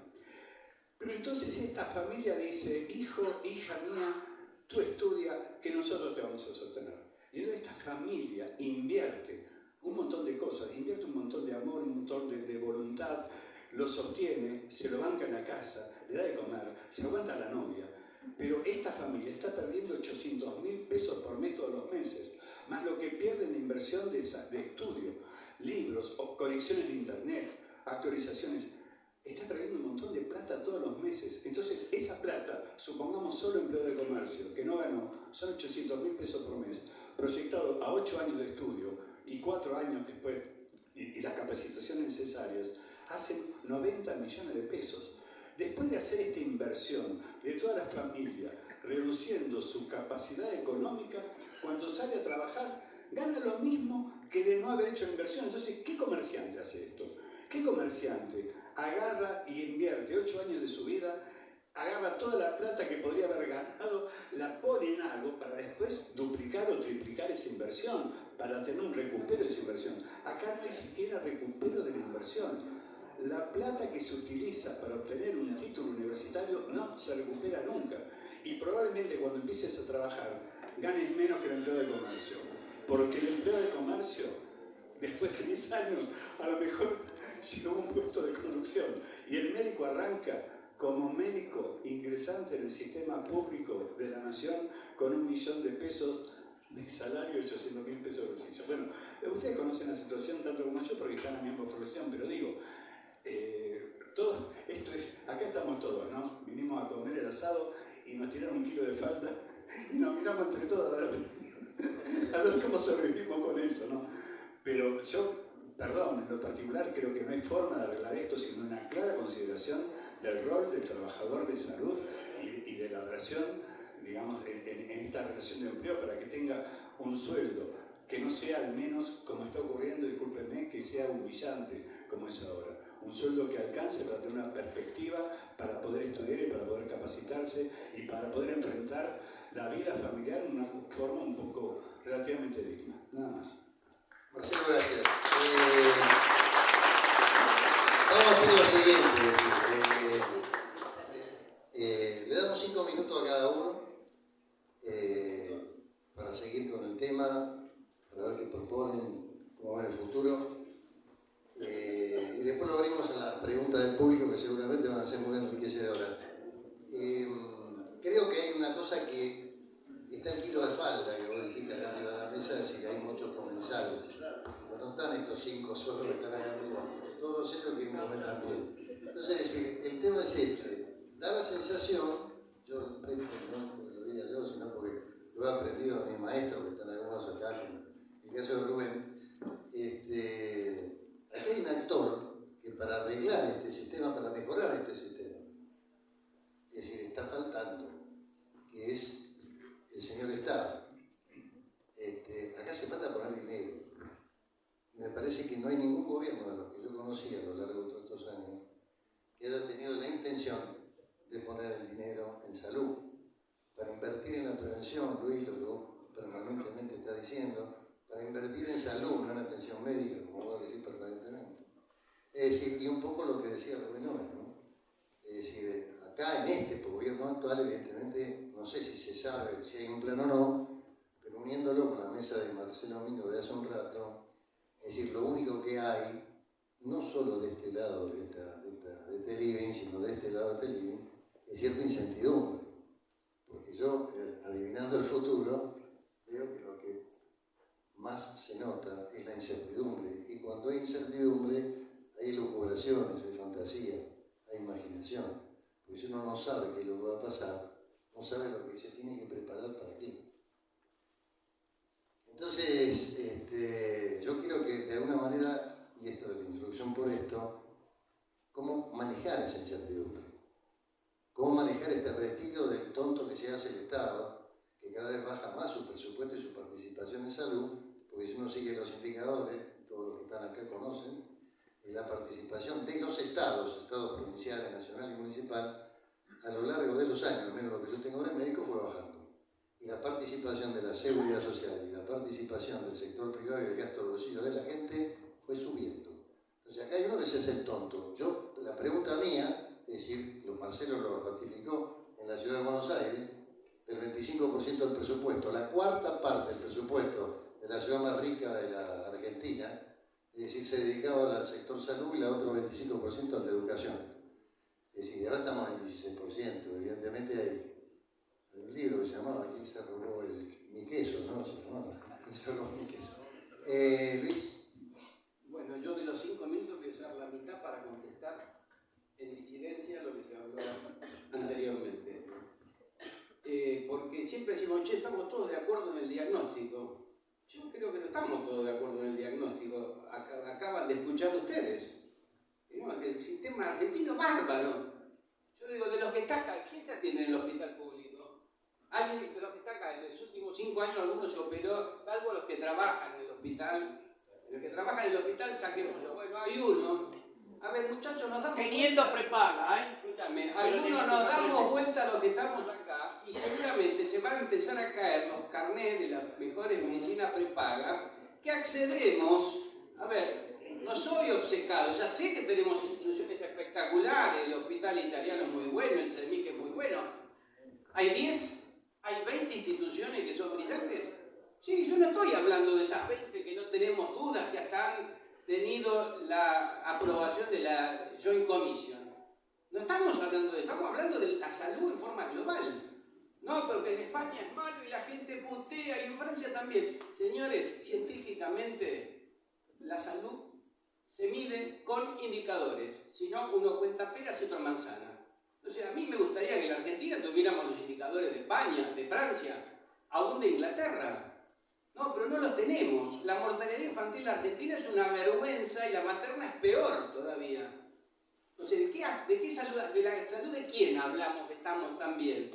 Pero entonces esta familia dice: hijo, hija mía, tú estudia, que nosotros te vamos a sostener. Y entonces esta familia invierte un montón de cosas, invierte un montón de amor, un montón de voluntad, lo sostiene, se lo banca en la casa, le da de comer, se aguanta a la novia. Pero esta familia está perdiendo 800.000 pesos por mes todos los meses, más lo que pierde en la inversión de estudio, libros, conexiones de internet, actualizaciones. Está perdiendo un montón de plata todos los meses. Entonces, esa plata, supongamos solo empleado de comercio, que no ganó, son 800.000 pesos por mes, proyectado a 8 años de estudio y 4 años después, y las capacitaciones necesarias, hacen 90 millones de pesos. Después de hacer esta inversión de toda la familia, reduciendo su capacidad económica, cuando sale a trabajar, gana lo mismo que de no haber hecho la inversión. Entonces, ¿qué comerciante hace esto? ¿Qué comerciante agarra y invierte 8 años de su vida, agarra toda la plata que podría haber ganado, la pone en algo para después duplicar o triplicar esa inversión, para tener un recupero de esa inversión? Acá no hay siquiera recupero de la inversión. La plata que se utiliza para obtener un título universitario no se recupera nunca. Y probablemente cuando empieces a trabajar ganes menos que el empleado de comercio. Porque el empleado de comercio, después de 10 años, a lo mejor llegó a un puesto de conducción. Y el médico arranca como médico ingresante en el sistema público de la nación con 1 millón de pesos de salario y 800.000 pesos de bolsillo. Bueno, ustedes conocen la situación tanto como yo porque están en la misma profesión, pero digo, todo esto es, acá estamos todos, ¿no? Vinimos a comer el asado y nos tiraron 1 kilo de falta y nos miramos entre todos a ver cómo sobrevivimos con eso, ¿no? Pero yo, perdón, en lo particular creo que no hay forma de arreglar esto sino una clara consideración del rol del trabajador de salud y de la relación, digamos, en esta relación de empleo, para que tenga un sueldo que no sea, al menos como está ocurriendo, discúlpenme, que sea humillante como es ahora. Un sueldo que alcance para tener una perspectiva, para poder estudiar y para poder capacitarse y para poder enfrentar la vida familiar de una forma un poco relativamente digna. Nada más. Marcelo, gracias. Vamos a hacer lo siguiente. Le damos 5 minutos a cada uno para seguir con el tema, para ver qué proponen, cómo va el futuro. Y después lo abrimos a las preguntas del público, que seguramente van a ser muy enriquecedoras. Creo que hay una cosa que está el kilo de falda, que vos dijiste acá arriba de la mesa, es decir, que hay muchos comensales. Pero no están estos 5 solos que están acá arriba, todos ellos quieren comer también. Entonces, es decir, el tema es este. Da la sensación, yo no porque lo diga yo, sino porque lo he aprendido de mis maestros, que están algunos acá, en el caso de Rubén. Aquí hay un actor que para arreglar este sistema, para mejorar este sistema, es decir, está faltando, que es el señor Estado. Acá hace falta poner dinero. Y me parece que no hay ningún gobierno de los que yo conocí a lo largo de todos estos años que haya tenido la intención de poner el dinero en salud, para invertir en la prevención, Luis lo permanentemente está diciendo, para invertir en salud, no en atención médica, como vos decís permanentemente. Es decir, y un poco lo que decía Rubén Noel, ¿no? Es decir, acá en este gobierno actual, evidentemente, no sé si se sabe si hay un plan o no, pero uniéndolo con la mesa de Marcelo Mingo de hace un rato, es decir, lo único que hay, no solo de este lado de este living, sino de este lado de este living, es cierta incertidumbre. Porque yo, adivinando el futuro, creo que lo que más se nota es la incertidumbre. Y cuando hay incertidumbre, hay elucubraciones, hay fantasía, hay imaginación. Porque si uno no sabe qué es lo que va a pasar, no sabe lo que se tiene que preparar para qué. Entonces, yo quiero que de alguna manera, y esto de la introducción por esto, cómo manejar esa incertidumbre. Cómo manejar este retiro del tonto que se hace el Estado, que cada vez baja más su presupuesto y su participación en salud, porque si uno sigue los indicadores, todos los que están acá conocen, y la participación de los estados provinciales, nacional y municipal, a lo largo de los años, al menos lo que yo tengo de médico, fue bajando. Y la participación de la seguridad social y la participación del sector privado y del gasto del bolsillo de la gente fue subiendo. Entonces acá hay uno que se hace el tonto. La pregunta mía, es decir, Marcelo lo ratificó en la ciudad de Buenos Aires, el 25% del presupuesto, la cuarta parte del presupuesto de la ciudad más rica de la Argentina, es decir, se dedicaba al sector salud y la otro 25% a la educación. Es decir, ahora estamos en el 16%, evidentemente hay un libro que se llamaba ¿Quién se robó mi queso? ¿No? Se llamaba ¿Quién se robó mi queso? Luis. Bueno, yo de los 5 minutos voy a usar la mitad para contestar en disidencia lo que se habló anteriormente. Porque siempre decimos, che, estamos todos de acuerdo en el diagnóstico. Yo creo que no estamos todos de acuerdo en el diagnóstico. Acaban de escuchar ustedes. No, el sistema argentino bárbaro. Yo digo, de los que está acá, ¿quién se atiende en el hospital público? Alguien de los que está acá, en los últimos 5 años alguno se operó, salvo los que trabajan en el hospital. Los que trabajan en el hospital, saquémoslo. Bueno, hay uno. A ver, muchachos, nos damos teniendo prepaga, ¿eh? Escúchame, algunos nos damos vuelta a los que estamos acá y seguramente se van a empezar a caer los carnets de las mejores medicinas prepaga que accederemos. A ver, no soy obcecado, ya sé que tenemos instituciones espectaculares, el hospital italiano es muy bueno, el CEMIC es muy bueno. ¿Hay 10? ¿Hay 20 instituciones que son brillantes? Sí, yo no estoy hablando de esas 20 que no tenemos dudas que hasta han tenido la aprobación de la Joint Commission. No estamos hablando de eso, estamos hablando de la salud en forma global. No, pero que en España es malo y la gente putea y en Francia también. Señores, científicamente la salud se mide con indicadores. Si no, uno cuenta peras y otra manzana. Entonces, a mí me gustaría que en la Argentina tuviéramos los indicadores de España, de Francia, aún de Inglaterra. No, pero no los tenemos. La mortalidad infantil en la Argentina es una vergüenza y la materna es peor todavía. Entonces, ¿de qué salud? ¿De la salud de quién hablamos que estamos tan bien?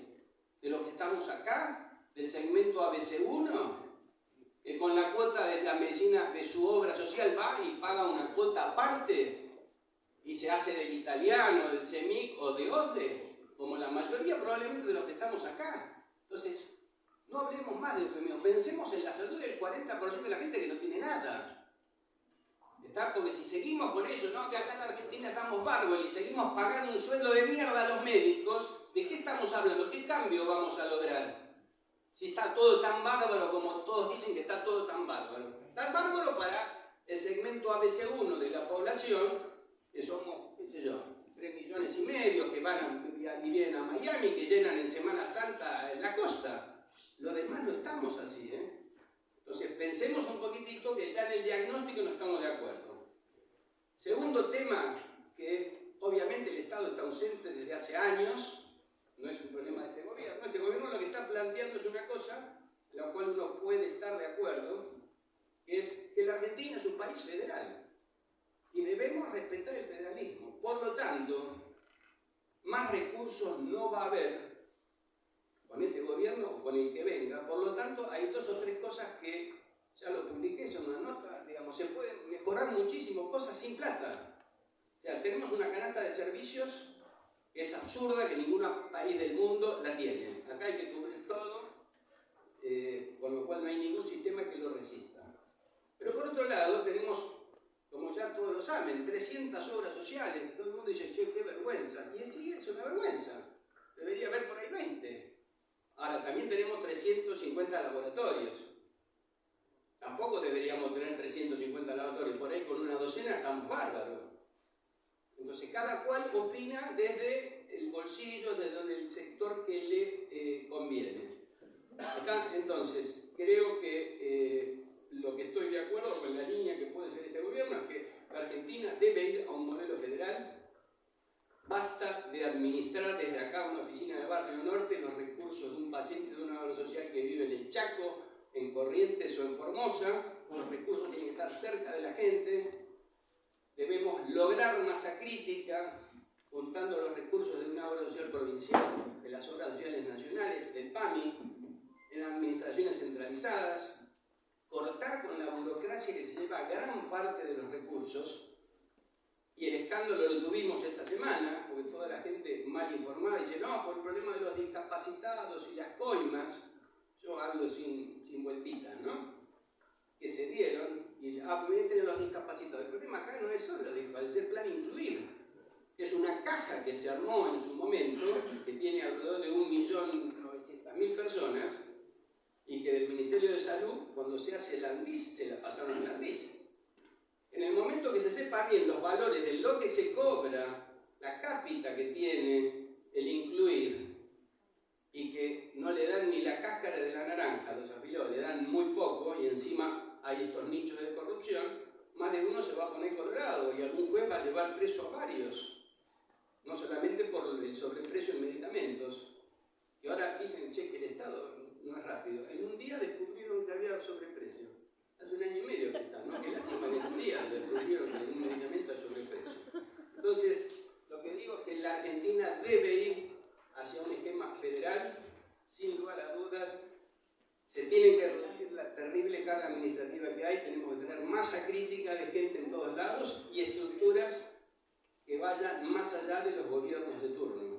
¿De los que estamos acá? ¿Del segmento ABC1? Que con la cuota de la medicina de su obra social va y paga una cuota aparte y se hace del italiano, del CEMIC o de OSDE, como la mayoría probablemente de los que estamos acá. Entonces, no hablemos más de eufemismo, pensemos en la salud del 40% de la gente que no tiene nada. ¿Está? Porque si seguimos con eso, ¿no? Que acá en Argentina estamos bárbaros y seguimos pagando un sueldo de mierda a los médicos, ¿de qué estamos hablando? ¿Qué cambio vamos a lograr? Si está todo tan bárbaro como todos dicen que está todo tan bárbaro. Tan bárbaro para el segmento ABC1 de la población, que somos, qué sé yo, 3,5 millones que van y vienen a Miami, que llenan en Semana Santa en la costa. Los demás no estamos así, ¿eh? Entonces pensemos un poquitito que ya en el diagnóstico no estamos de acuerdo. Segundo tema, que obviamente el Estado está ausente desde hace años, no es un problema de este gobierno. Este gobierno lo que está planteando es una cosa, en la cual uno puede estar de acuerdo, que es que la Argentina es un país federal y debemos respetar el federalismo. Por lo tanto, más recursos no va a haber con este gobierno o con el que venga. Por lo tanto, hay 2 o 3 cosas que ya lo publiqué, son una nota, digamos, se pueden mejorar muchísimo, cosas sin plata. O sea, tenemos una canasta de servicios que es absurda, que ningún país del mundo la tiene. Acá hay que cubrir todo, con lo cual no hay ningún sistema que lo resista. Pero por otro lado tenemos, como ya todos lo saben, 300 obras sociales. Todo el mundo dice, che, qué vergüenza. Y sí, es una vergüenza. Debería haber por ahí 20. Ahora, también tenemos 350 laboratorios. Tampoco deberíamos tener 350 laboratorios. Por ahí con una docena estamos bárbaros. Entonces, cada cual opina desde el bolsillo, desde el sector que le conviene. Entonces, creo que lo que estoy de acuerdo con la línea que puede ser este gobierno es que la Argentina debe ir a un modelo federal. Basta de administrar desde acá una oficina de Barrio Norte los recursos de un paciente de una obra social que vive en el Chaco, en Corrientes o en Formosa. Los recursos tienen que estar cerca de la gente. Debemos lograr masa crítica juntando los recursos de una obra social provincial, de las obras sociales nacionales, del PAMI, en administraciones centralizadas, cortar con la burocracia que se lleva gran parte de los recursos. Y el escándalo lo tuvimos esta semana, porque toda la gente mal informada dice, no, por el problema de los discapacitados y las coimas, yo hablo sin vueltitas, ¿no? Que se dieron, y meten a los discapacitados. El problema acá no es solo los discapacitados, es el plan incluir, que es una caja que se armó en su momento, que tiene alrededor de 1.900.000 personas, y que del Ministerio de Salud, cuando se hace el ANDIS, se la pasaron al ANDIS. En el momento que se sepa bien los valores de lo que se cobra, la cápita que tiene el incluir, y que no le dan ni la cáscara de la naranja a los afiliados, le dan muy poco, y encima hay estos nichos de corrupción, más de uno se va a poner colorado, y algún juez va a llevar preso a varios, no solamente por el sobreprecio en medicamentos, y ahora dicen, che, que el Estado no es rápido. En un día descubrieron que había sobreprecio. Hace 1 año y medio que está, ¿no? Que la cimaletría descubrieron que en un medicamento hay sobreprecio. Entonces, lo que digo es que la Argentina debe ir hacia un esquema federal, sin lugar a dudas. Se tiene que reducir la terrible carga administrativa que hay, tenemos que tener masa crítica de gente en todos lados y estructuras que vayan más allá de los gobiernos de turno.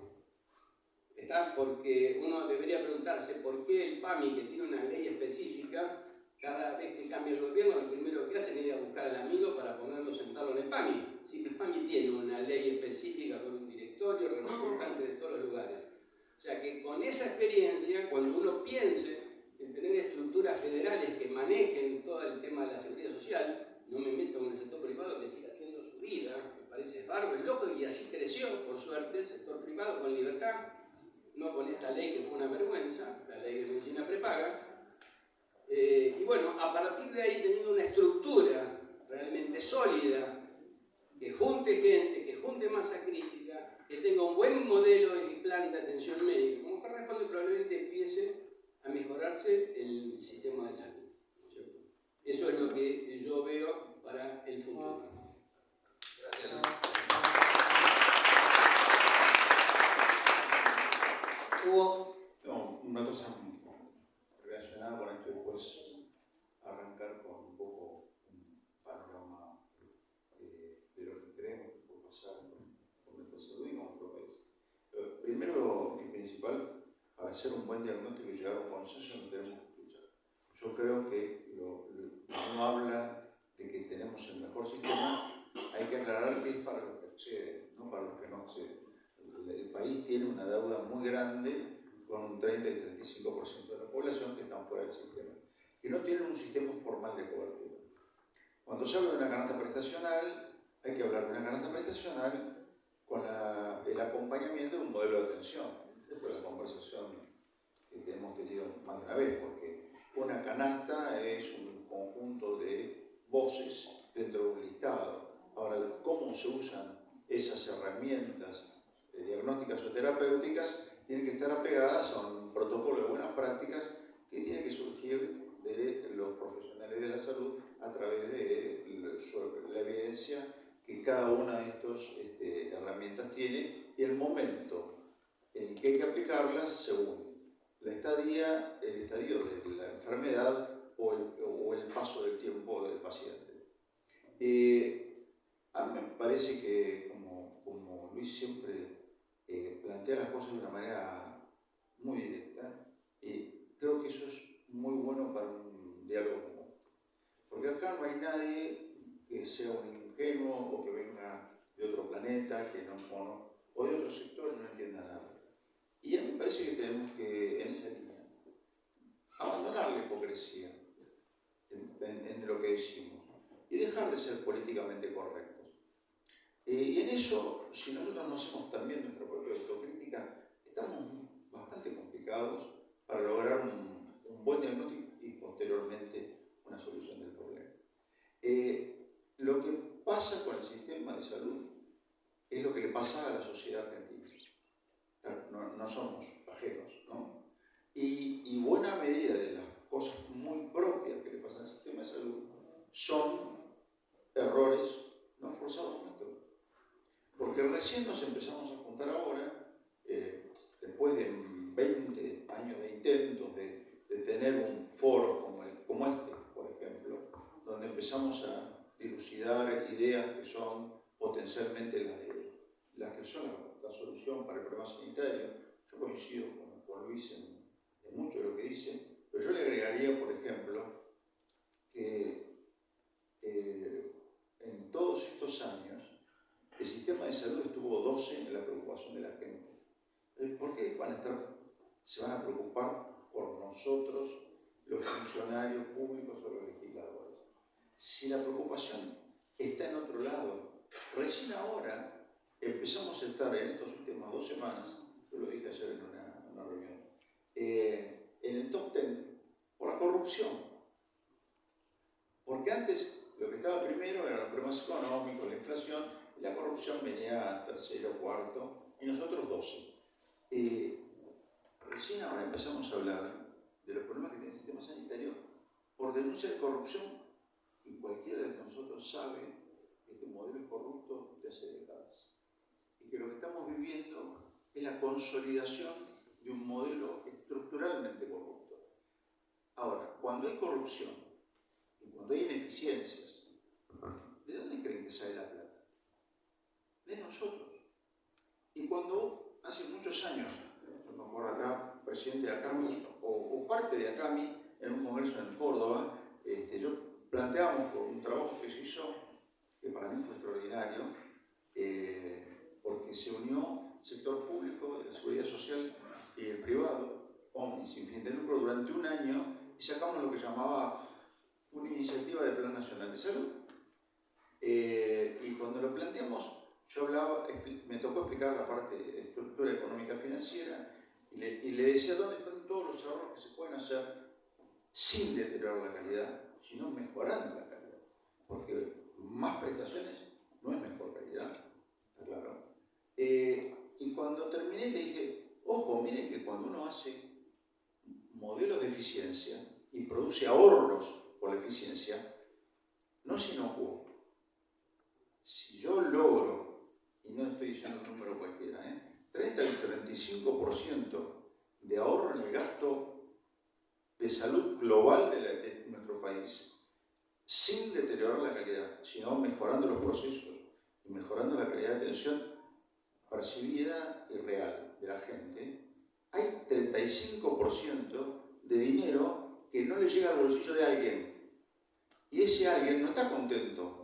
¿Está? Porque uno debería preguntarse por qué el PAMI, que tiene una ley específica, cada vez que cambia el gobierno, lo primero que hacen es ir a buscar al amigo para ponerlo sentado en el PAMI. Si el PAMI tiene una ley específica con un directorio, representante de todos los lugares. O sea que con esa experiencia, cuando uno piense en tener estructuras federales que manejen todo el tema de la seguridad social, no me meto con el sector privado que siga haciendo su vida, me parece bárbaro, es loco, y así creció, por suerte, el sector privado con libertad, no con esta ley que fue una vergüenza, la ley de medicina prepaga. Y bueno, a partir de ahí, teniendo una estructura realmente sólida, que junte gente, que junte masa crítica, que tenga un buen modelo y plan de atención médica, como corresponde, probablemente empiece a mejorarse el sistema de salud, ¿no es cierto? Eso es lo que yo veo para el futuro. Gracias. Hugo. No, una cosa relacionada con esto, después arrancar con un poco un panorama de lo que creemos que puede pasar con nuestra salud y con nuestro país. Primero y principal, para hacer un buen diagnóstico y llegar a un consenso, no tenemos que escuchar. Yo creo que cuando uno habla de que tenemos el mejor sistema, hay que aclarar que es para los que acceden, no para los que no acceden. El país tiene una deuda muy grande con un 30 y 35% de la población que están fuera del sistema, que no tienen un sistema formal de cobertura. Cuando se habla de una canasta prestacional, hay que hablar de una canasta prestacional con el acompañamiento de un modelo de atención. Esta es la conversación que hemos tenido más de una vez, porque una canasta es un conjunto de voces dentro de un listado. Ahora, ¿cómo se usan esas herramientas diagnósticas o terapéuticas? Tienen que estar apegadas a un protocolo de buenas prácticas que tiene que surgir de los profesionales de la salud a través de la evidencia que cada una de estas herramientas tiene y el momento en que hay que aplicarlas según el estadio de la enfermedad o el paso del tiempo del paciente. A mí me parece que, como Luis siempre nadie que sea un ingenuo o que venga de otro planeta, que o de otro sector no entienda nada. Y a mí me parece que tenemos que, en esa línea, abandonar la hipocresía en lo que decimos y dejar de ser políticamente correctos. Y en eso, si nosotros no hacemos también nuestra propia autocrítica, estamos bastante complicados para lograr un buen diagnóstico y posteriormente una solución del problema. Lo que pasa con el sistema de salud es lo que le pasa a la sociedad argentina. No somos ajenos, ¿no? Y buena medida de las cosas muy propias que le pasan al sistema de salud son errores no forzados nuestros. Porque recién nos empezamos a juntar ahora, después de 20 años de intentos de tener un foro como este, por ejemplo, donde empezamos a dilucidar ideas que son potencialmente las que son la solución para el problema sanitario. Yo coincido con Luis en mucho de lo que dice, pero yo le agregaría, por ejemplo, que en todos estos años el sistema de salud estuvo 12 en la preocupación de la gente. ¿Por qué se van a preocupar por nosotros, los funcionarios públicos o los legisladores? Si la preocupación está en otro lado, recién ahora empezamos a estar en estas últimas 2 semanas, yo lo dije ayer en una reunión, en el top 10 por la corrupción. Porque antes lo que estaba primero eran los problemas económicos, la inflación, y la corrupción venía tercero, cuarto, y nosotros 12. Recién ahora empezamos a hablar de los problemas que tiene el sistema sanitario por denuncia de corrupción, y cualquiera de nosotros sabe que este modelo es corrupto de hace décadas. Y que lo que estamos viviendo es la consolidación de un modelo estructuralmente corrupto. Ahora, cuando hay corrupción y cuando hay ineficiencias, ¿de dónde creen que sale la plata? De nosotros. Y cuando hace muchos años, yo me acuerdo acá, presidente de ACAMI, o parte de ACAMI, en un congreso en Córdoba, yo planteamos por un trabajo que se hizo, que para mí fue extraordinario, porque se unió el sector público, de la seguridad social y el privado, sin fin de lucro, durante un año, y sacamos lo que llamaba una iniciativa de Plan Nacional de Salud. Y cuando lo planteamos, me tocó explicar la parte de estructura económica financiera y le decía dónde están todos los ahorros que se pueden hacer sin deteriorar la calidad, sino mejorando la calidad. Porque más prestaciones no es mejor calidad, está claro. Y cuando terminé le dije, ojo, miren que cuando uno hace modelos de eficiencia y produce ahorros por la eficiencia, no es inocuo. Si yo logro, y no estoy diciendo un número cualquiera, 30 y 35% de ahorro en el gasto de salud global de nuestro país, sin deteriorar la calidad, sino mejorando los procesos y mejorando la calidad de atención percibida y real de la gente, hay 35% de dinero que no le llega al bolsillo de alguien. Y ese alguien no está contento.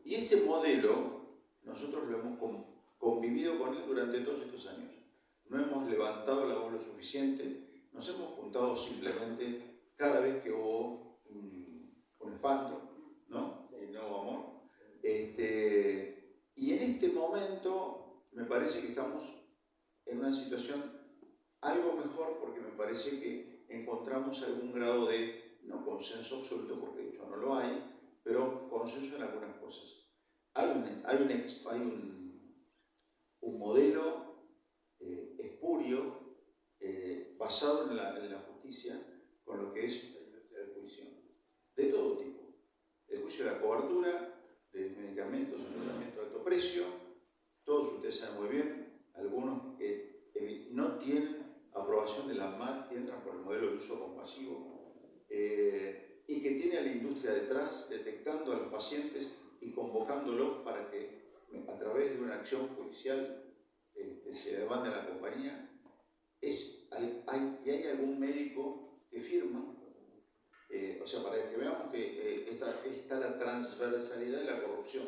Y ese modelo, nosotros lo hemos convivido con él durante todos estos años. No hemos levantado la voz lo suficiente, nos hemos juntado simplemente cada vez que hubo un espanto, ¿no? El nuevo amor. Y en este momento me parece que estamos en una situación algo mejor, porque me parece que encontramos algún grado de, no consenso absoluto, porque de hecho no lo hay, pero consenso en algunas cosas. Hay un modelo espurio basado en la justicia, con lo que es el juicio de todo tipo. El juicio de la cobertura de medicamentos en tratamiento de alto precio, todos ustedes saben muy bien, algunos que no tienen aprobación de la ANMAT y entran por el modelo de uso compasivo, y que tiene a la industria detrás detectando a los pacientes y convocándolos para que a través de una acción judicial se demande a la compañía. Hay algún médico que firma, sea, para que veamos que está la transversalidad de la corrupción,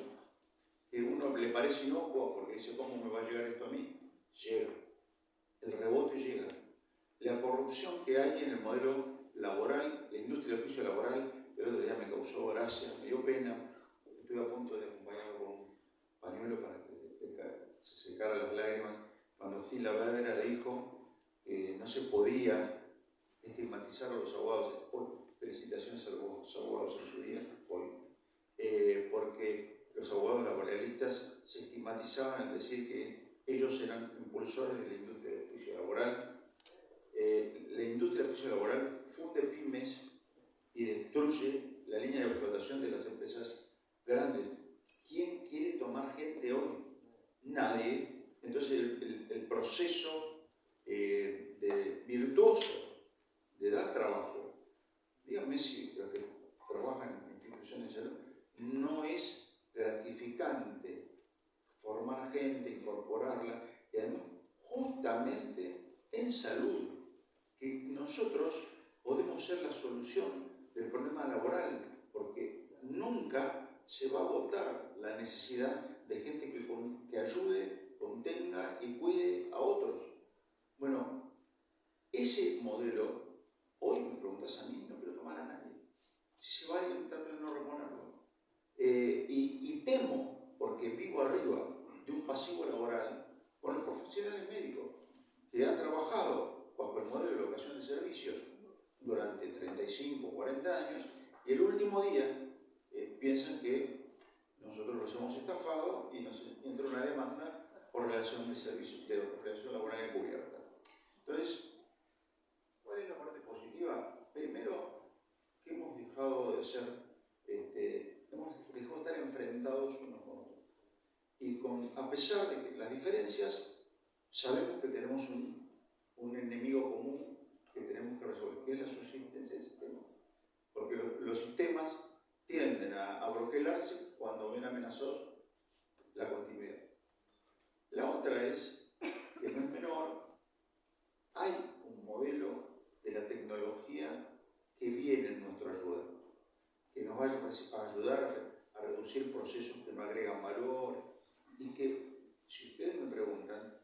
que uno le parece inocuo porque dice, ¿cómo me va a llegar esto a mí? Llega, el rebote llega. La corrupción que hay en el modelo laboral, la industria del juicio laboral, el otro día me causó gracia, me dio pena, estuve a punto de acompañarlo con un pañuelo para que se secara las lágrimas, cuando Gil Lavedra dijo que no se podía estigmatizar a los abogados. Hoy, felicitaciones a los abogados en su día, hoy, porque los abogados laboralistas se estigmatizaban al decir que ellos eran impulsores de la industria del juicio laboral. La industria del juicio laboral funde pymes y destruye la línea de explotación de las empresas grandes. ¿Quién quiere tomar gente hoy? Nadie. Entonces el proceso virtuoso de dar trabajo, díganme si los que trabajan en instituciones de salud, no es gratificante formar gente, incorporarla, y además justamente en salud, que nosotros podemos ser la solución del problema laboral, porque nunca se va a agotar la necesidad de gente que ayude, contenga y cuide a otros. Bueno, ese modelo, hoy me preguntas a mí, no quiero tomar a nadie. Si se va alguien, trato de no reponerlo. Y temo, porque vivo arriba de un pasivo laboral, con los profesionales médicos que han trabajado bajo el modelo de locación de servicios durante 35 o 40 años y el último día piensan que nosotros los hemos estafado y nos entra una demanda por relación de servicios, de relación laboral encubierta. Entonces, ¿cuál es la parte positiva? Primero, que hemos dejado de ser, hemos dejado de estar enfrentados unos con otros. Y a pesar de que las diferencias, sabemos que tenemos un enemigo común que tenemos que resolver, que es la subsistencia del sistema. Porque los sistemas tienden a broquelarse cuando ven amenazados la continuidad. La otra es, que no es menor, hay un modelo de la tecnología que viene en nuestra ayuda, que nos va a ayudar a reducir procesos que no agregan valor y que, si ustedes me preguntan,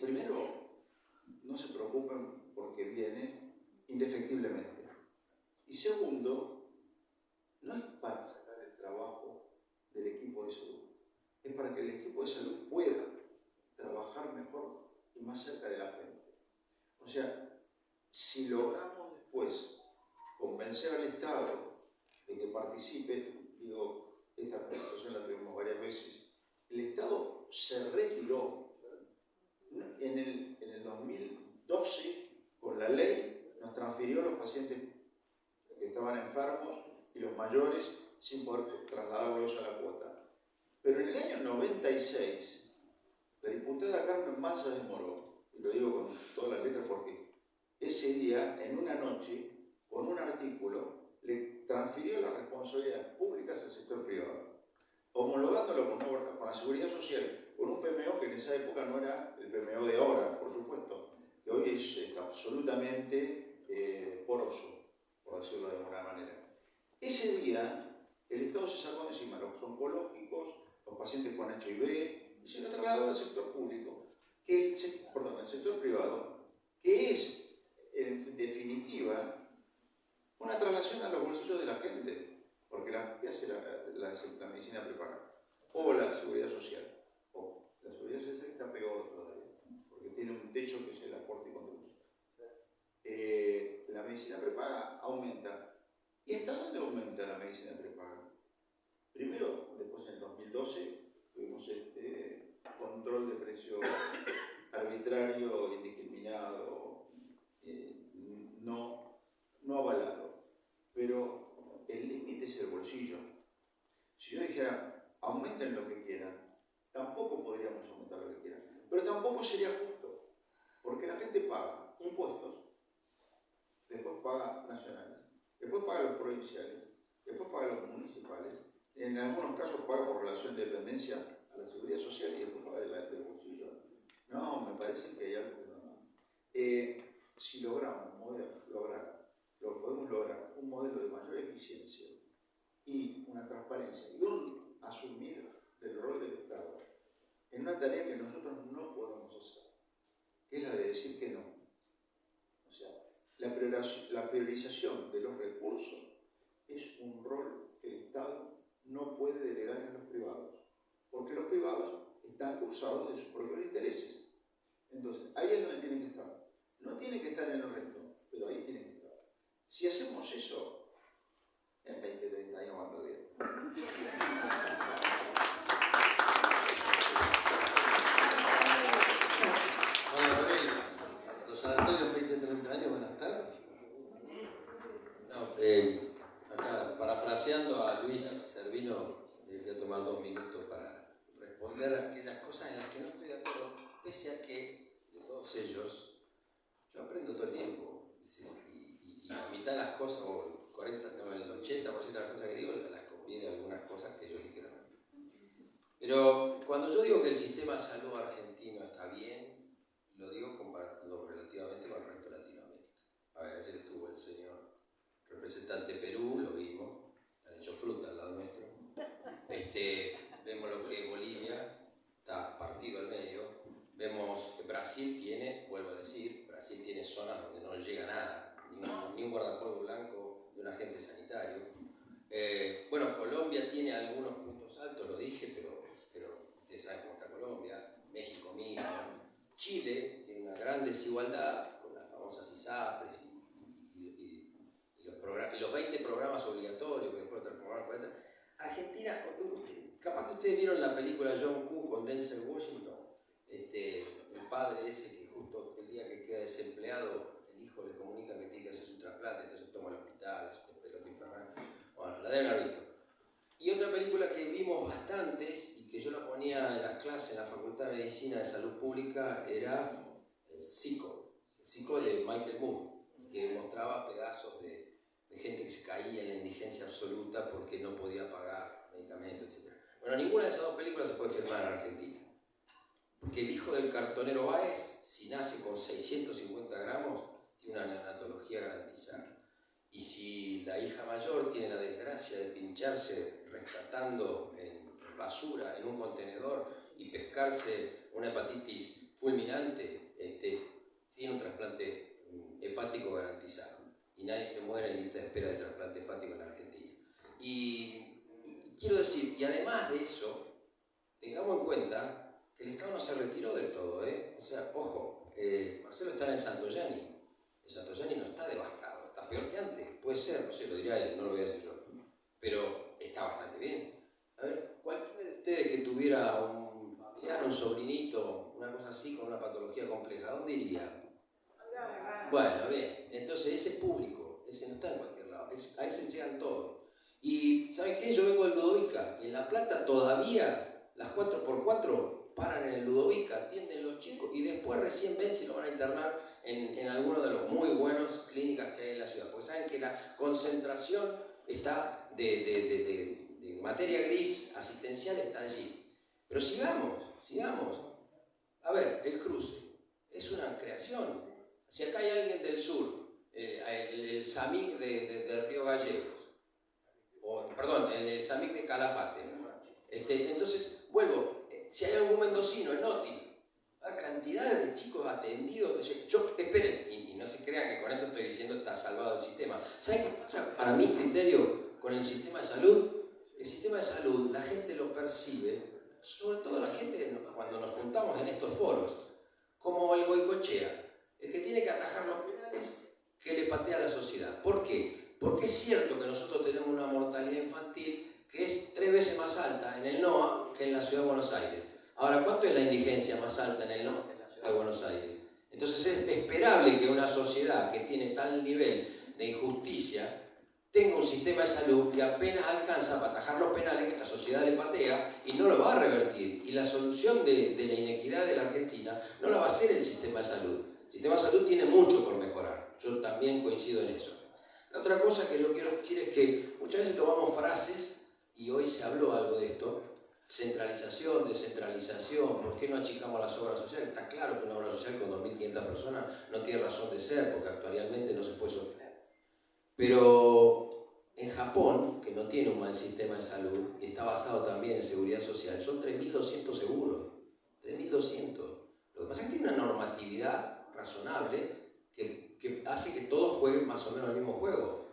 primero, no se preocupen porque viene indefectiblemente. Y segundo, no es para sacar el trabajo del equipo de salud, es para que el equipo de salud pueda trabajar mejor y más cerca de la gente. O sea, si logramos después convencer al Estado de que participe, digo, esta conversación la tuvimos varias veces, el Estado se retiró en el 2012, con la ley, nos transfirió a los pacientes que estaban enfermos y los mayores sin poder trasladarlos a la cuota. Pero en el año 96, la diputada Carmen Massa de Moró, y lo digo con todas las letras porque ese día, en una noche, con un artículo, le transfirió las responsabilidades públicas al sector privado, homologándolo con la Seguridad Social, con un PMO que en esa época no era el PMO de ahora, por supuesto, que hoy es absolutamente poroso, por decirlo de alguna manera. Ese día, el Estado se sacó de encima los oncológicos, los pacientes con HIV, y se lo trasladó al sector público, el sector privado, que es, en definitiva, una traslación a los bolsillos de la gente, porque ¿qué hace la medicina prepaga? O la seguridad social. O la seguridad social está peor todavía, porque tiene un techo que es el aporte y contribución. La medicina prepaga aumenta. ¿Y hasta dónde aumenta la medicina prepaga? Primero, después en el 2012, tuvimos control de precio arbitrario, indiscriminado, no avalado. Pero el límite es el bolsillo. Si yo dijera, aumenten lo que quieran, tampoco podríamos aumentar lo que quieran. Pero tampoco sería justo, porque la gente paga impuestos, después paga nacionales, después paga los provinciales, después paga los municipales, en algunos casos paga por relación de dependencia a la seguridad social y después paga del bolsillo. No, me parece que hay algo que no. Si logramos lograr lo podemos lograr un modelo de mayor eficiencia y una transparencia y un asumir del rol del Estado en una tarea que nosotros no podemos hacer, que es la de decir que no. O sea, la priorización de los recursos es un rol que el Estado no puede delegar en los privados, porque los privados están cursados de sus propios intereses. Entonces, ahí es donde tienen que estar. No tienen que estar en el resto, pero ahí tienen que estar. Si hacemos eso, en 20, 30 años vamos a andar bien. Ahora, Gabriel, ¿los sanatorios en 20, 30 años van a estar? No, acá, parafraseando a Luis Servino, voy a tomar 2 minutos para responder a aquellas cosas en las que no estoy de acuerdo, pese a que de todos ellos yo aprendo todo el tiempo. Y la mitad de las cosas, o el 80% de las cosas que digo, las copié de algunas cosas que ellos dijeron. Pero cuando yo digo que el sistema de salud argentino está bien, lo digo comparando relativamente con el resto de Latinoamérica. A ver, ayer estuvo el señor representante de Perú, lo vimos, han hecho fruta al lado nuestro. Vemos lo que es Bolivia, está partido al medio. Vemos que Brasil tiene, vuelvo a decir, Brasil tiene zonas donde no llega nada, ni un guardapolvo blanco de un agente sanitario. Bueno, Colombia tiene algunos puntos altos, lo dije, pero ustedes saben cómo está Colombia, México mismo. Chile tiene una gran desigualdad con las famosas ISAPRES y los 20 programas obligatorios que después transformaron en 40. Argentina, capaz que ustedes vieron la película John Q con Denzel Washington, el padre ese que justo el día que queda desempleado, el hijo le comunica que tiene que hacer su trasplante, entonces toma el hospital, hace un pelota infernal. Bueno, la deben haber visto. Y otra película que vimos bastantes y que yo la ponía en las clases en la Facultad de Medicina de Salud Pública era el Psico de Michael Moore, que mostraba pedazos de gente que se caía en la indigencia absoluta porque no podía pagar medicamentos, etc. Bueno, ninguna de esas 2 películas se puede filmar en Argentina. Porque el hijo del cartonero Báez, si nace con 650 gramos, tiene una neonatología garantizada. Y si la hija mayor tiene la desgracia de pincharse rescatando en basura en un contenedor y pescarse una hepatitis fulminante, tiene un trasplante hepático garantizado. Y nadie se muere en lista de espera de trasplante hepático en Argentina. Y quiero decir, y además de eso, tengamos en cuenta que el Estado no se retiró del todo, O sea, ojo, Marcelo está en Santoyani. El Santoyani no está devastado, está peor que antes. Puede ser, no sé, lo dirá él, no lo voy a decir yo. Pero está bastante bien. A ver, cualquiera de ustedes que tuviera un familiar, un sobrinito, una cosa así, con una patología compleja, ¿dónde iría? Bueno, bien, entonces ese público, ese no está en cualquier lado, a ese llegan todos. Y ¿saben qué? Yo vengo del Ludovica, y en La Plata todavía las 4x4 paran en el Ludovica, atienden los chicos y después recién ven si lo van a internar en alguno de los muy buenos clínicas que hay en la ciudad, porque saben que la concentración está de materia gris asistencial está allí. Pero sigamos. A ver, el cruce es una creación. Si acá hay alguien del sur, el SAMIC de Río Gallegos, el SAMIC de Calafate, entonces, vuelvo, si hay algún mendocino, el NOTI, la cantidad de chicos atendidos, esperen, y no se crean que con esto estoy diciendo está salvado el sistema. ¿Saben qué pasa? Para mi criterio, con el sistema de salud, la gente lo percibe, sobre todo la gente cuando nos juntamos en estos foros, como el Goicoechea, el que tiene que atajar los penales que le patea a la sociedad. ¿Por qué? Porque es cierto que nosotros tenemos una mortalidad infantil que es 3 veces más alta en el NOA que en la Ciudad de Buenos Aires. Ahora, ¿cuánto es la indigencia más alta en el NOA que en la Ciudad de Buenos Aires? Entonces es esperable que una sociedad que tiene tal nivel de injusticia tenga un sistema de salud que apenas alcanza para atajar los penales que la sociedad le patea y no lo va a revertir. Y la solución de la inequidad de la Argentina no la va a hacer el sistema de salud. El sistema de salud tiene mucho por mejorar. Yo también coincido en eso. La otra cosa que yo quiero decir es que muchas veces tomamos frases, y hoy se habló algo de esto, centralización, descentralización, ¿por qué no achicamos las obras sociales? Está claro que una obra social con 2.500 personas no tiene razón de ser, porque actualmente no se puede sostener. Pero en Japón, que no tiene un mal sistema de salud y está basado también en seguridad social, son 3.200 seguros. 3.200. Lo que pasa es que tiene una normatividad razonable que hace que todos jueguen más o menos el mismo juego.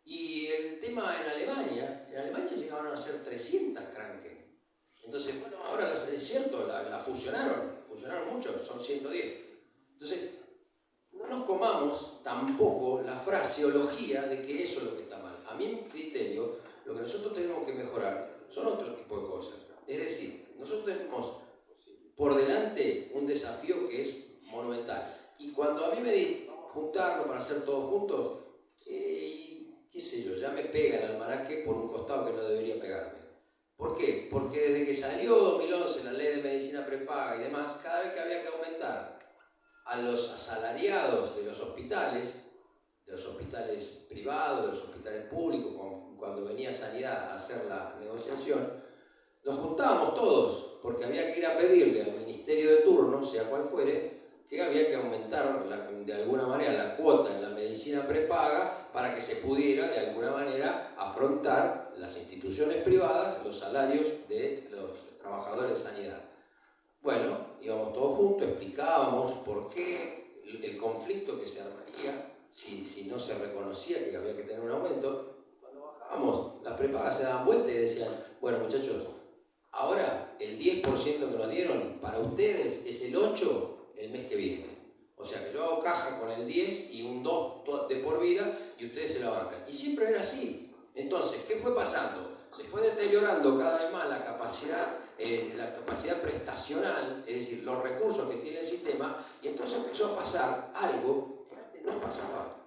Y el tema en Alemania llegaron a ser 300 Kranken. Entonces, bueno, ahora es cierto, la fusionaron mucho, son 110. Entonces, no nos comamos tampoco la fraseología de que eso es lo que está mal. A mi criterio, lo que nosotros tenemos que mejorar son otro tipo de cosas. Es decir, nosotros tenemos por delante un desafío que es monumental. Y cuando a mí me dicen juntarnos para hacer todos juntos, qué sé yo, ya me pega el almanaque por un costado que no debería pegarme. ¿Por qué? Porque desde que salió 2011 la ley de medicina prepaga y demás, cada vez que había que aumentar a los asalariados de los hospitales privados, de los hospitales públicos, cuando venía Sanidad a hacer la negociación, nos juntábamos todos, porque había que ir a pedirle al ministerio de turno, sea cual fuere, que había que aumentar de alguna manera la cuota en la medicina prepaga para que se pudiera de alguna manera afrontar las instituciones privadas, los salarios de los trabajadores de sanidad. Bueno, íbamos todos juntos, explicábamos por qué el conflicto que se armaría si no se reconocía que había que tener un aumento. Cuando bajábamos, las prepagas se daban vuelta y decían, bueno muchachos, ahora el 10% que nos dieron para ustedes es el 8% el mes que viene. O sea que yo hago caja con el 10 y un 2 de por vida y ustedes se la bancan. Y siempre era así. Entonces, ¿qué fue pasando? Se fue deteriorando cada vez más la capacidad prestacional, es decir, los recursos que tiene el sistema, y entonces empezó a pasar algo que antes no pasaba.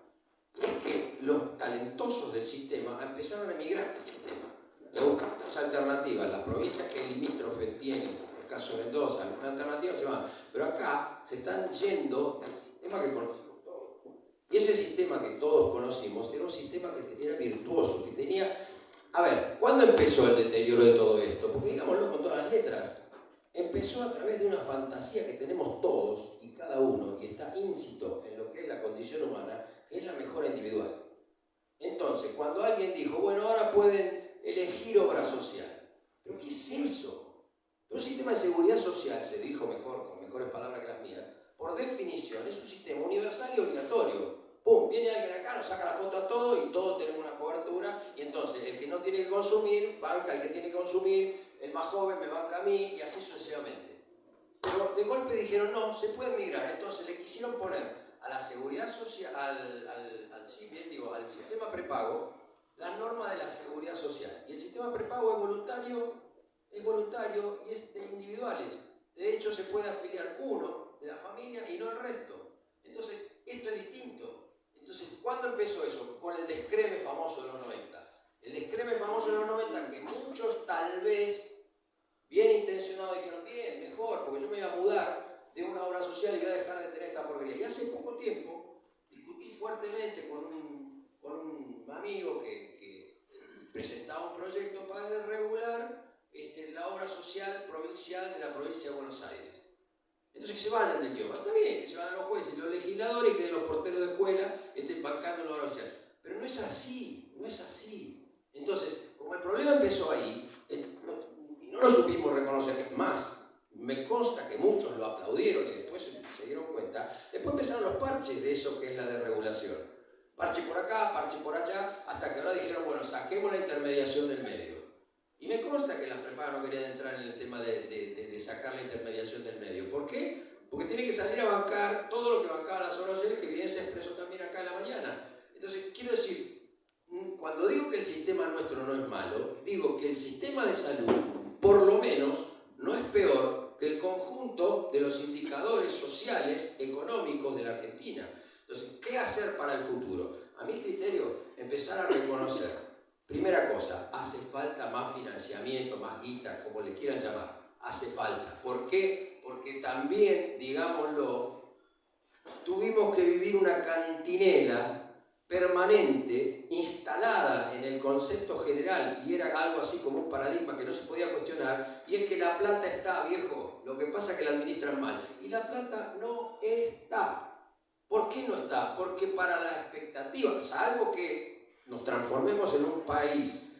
Y es que los talentosos del sistema empezaron a emigrar del sistema y a buscar otras alternativas. Las provincias que limítrofes tienen, en el caso de Mendoza, alguna alternativa se van. Pero acá se están yendo al sistema que conocimos todos. Y ese sistema que todos conocimos era un sistema que era virtuoso, que tenía... A ver, ¿cuándo empezó el deterioro de todo esto? Porque digámoslo con todas las letras, empezó a través de una fantasía que tenemos todos y cada uno, y está íncito en lo que es la condición humana, que es la mejora individual. Entonces, cuando alguien dijo, bueno, ahora pueden elegir obra social, ¿pero qué es eso? Pero un sistema de seguridad social, se dijo mejor, con mejores palabras que las mías, por definición es un sistema universal y obligatorio. ¡Pum! Viene alguien acá, nos saca la foto a todos y todos tenemos una cobertura, y entonces el que no tiene que consumir, banca al que tiene que consumir, el más joven me banca a mí, y así sucesivamente. Pero de golpe dijeron, no, se puede migrar. Entonces le quisieron poner a la seguridad social, al sistema prepago, las normas de la seguridad social. Y el sistema prepago es voluntario y es de individuales. De hecho, se puede afiliar uno de la familia y no el resto. Entonces, esto es distinto. Entonces, ¿cuándo empezó eso? Con el descreme famoso de los 90. El descreme famoso de los 90 que muchos tal vez, bien intencionados, dijeron, bien, mejor, porque yo me iba a mudar de una obra social y voy a dejar de tener esta porquería. Y hace poco tiempo discutí fuertemente con un amigo que presentaba un proyecto para regular la obra social provincial de la provincia de Buenos Aires. Entonces que se vayan del idioma. Está bien que se vayan los jueces y los legisladores y que los porteros de escuela estén bancando la obra social. Pero no es así, no es así. Entonces, como el problema empezó ahí, y no lo supimos reconocer más, me consta que muchos lo aplaudieron y después se dieron cuenta, después empezaron los parches de eso que es la desregulación. Parche por acá, parche por allá, hasta que ahora dijeron, bueno, saquemos la intermediación del medio. Y me consta que las prepagas no querían entrar en el tema de sacar la intermediación del medio. ¿Por qué? Porque tiene que salir a bancar todo lo que bancaban las obras sociales, que bien se expresó también acá en la mañana. Entonces, quiero decir, cuando digo que el sistema nuestro no es malo, digo que el sistema de salud, por lo menos, no es peor que el conjunto de los indicadores sociales, económicos de la Argentina. Entonces, ¿qué hacer para el futuro? A mi criterio, empezar a reconocer. Primera cosa, hace falta más financiamiento, más guita, como le quieran llamar. Hace falta. ¿Por qué? Porque también, digámoslo, tuvimos que vivir una cantinela permanente, instalada en el concepto general, y era algo así como un paradigma que no se podía cuestionar, y es que la plata está, viejo. Lo que pasa es que la administran mal. Y la plata no está. ¿Por qué no está? Porque para la expectativa, salvo que nos transformemos en un país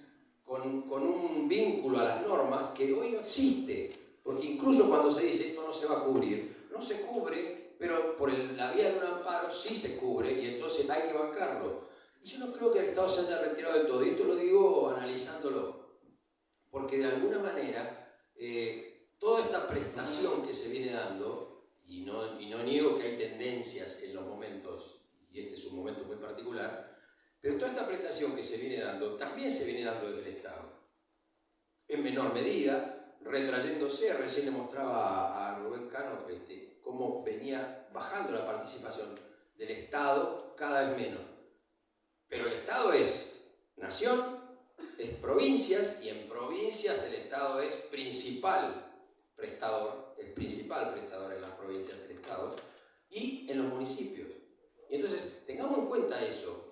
con un vínculo a las normas que hoy no existe, porque incluso cuando se dice esto no se va a cubrir, no se cubre, pero por la vía de un amparo sí se cubre y entonces hay que bancarlo. Y yo no creo que el Estado se haya retirado del todo, y esto lo digo analizándolo, porque de alguna manera toda esta prestación que se viene dando, y no niego que hay tendencias en los momentos, y este es un momento muy particular, pero toda esta prestación que se viene dando, también se viene dando desde el Estado. En menor medida, retrayéndose, recién le mostraba a Rubén Cano cómo venía bajando la participación del Estado cada vez menos. Pero el Estado es nación, es provincias, y en provincias el Estado es principal prestador en las provincias del Estado y en los municipios. Y entonces, tengamos en cuenta eso.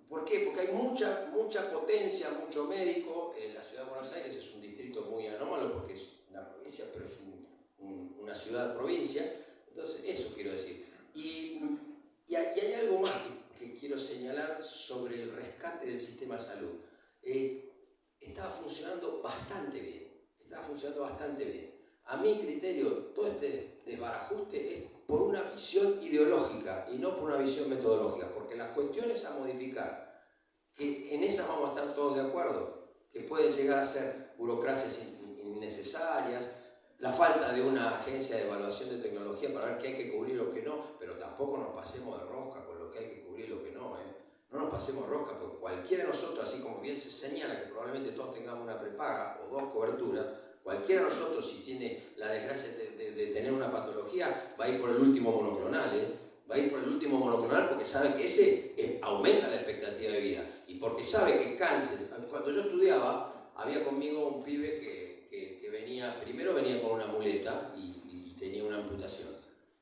¿Por qué? Porque hay mucha potencia, mucho médico. La ciudad de Buenos Aires es un distrito muy anómalo porque es una provincia, pero es una ciudad-provincia. Entonces, eso quiero decir. Y hay algo más que quiero señalar sobre el rescate del sistema de salud. Estaba funcionando bastante bien. A mi criterio, todo este desbarajuste es por una visión ideológica y no por una visión metodológica, porque las cuestiones a modificar, que en esas vamos a estar todos de acuerdo, que pueden llegar a ser burocracias innecesarias, la falta de una agencia de evaluación de tecnología para ver qué hay que cubrir o qué no, pero tampoco nos pasemos de rosca con lo que hay que cubrir y lo que no, No nos pasemos de rosca, porque cualquiera de nosotros, así como bien se señala que probablemente todos tengamos una prepaga o 2 coberturas, cualquiera de nosotros, si tiene la desgracia de tener una patología, va a ir por el último monoclonal, Va a ir por el último monoclonal porque sabe que ese aumenta la expectativa de vida. Y porque sabe que cáncer... Cuando yo estudiaba, había conmigo un pibe que primero venía con una muleta y tenía una amputación.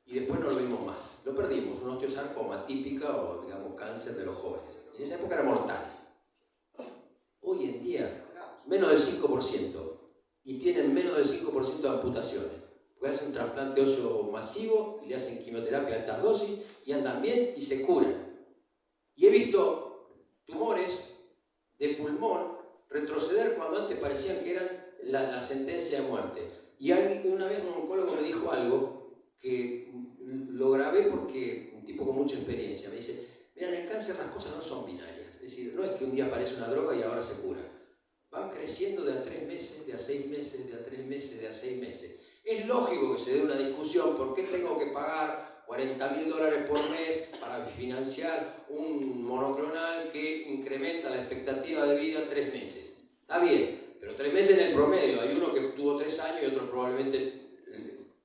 Y después no lo vimos más. Lo perdimos, una osteosarcoma típica o, digamos, cáncer de los jóvenes. Y en esa época era mortal. Hoy en día, menos del 5%. Y tienen menos del 5% de amputaciones. Porque hacen un trasplante óseo masivo y le hacen quimioterapia a altas dosis y andan bien y se curan. Y he visto tumores de pulmón retroceder cuando antes parecían que eran la sentencia de muerte. Y una vez un oncólogo me dijo algo que lo grabé porque un tipo con mucha experiencia me dice: mira, en el cáncer las cosas no son binarias. Es decir, no es que un día aparece una droga y ahora se cura. Van creciendo de a 3 meses, de a 6 meses, de a 3 meses, de a 6 meses. Es lógico que se dé una discusión: ¿por qué tengo que pagar $40.000 por mes para financiar un monoclonal que incrementa la expectativa de vida 3 meses? Está bien, pero 3 meses en el promedio. Hay uno que tuvo 3 años y otro probablemente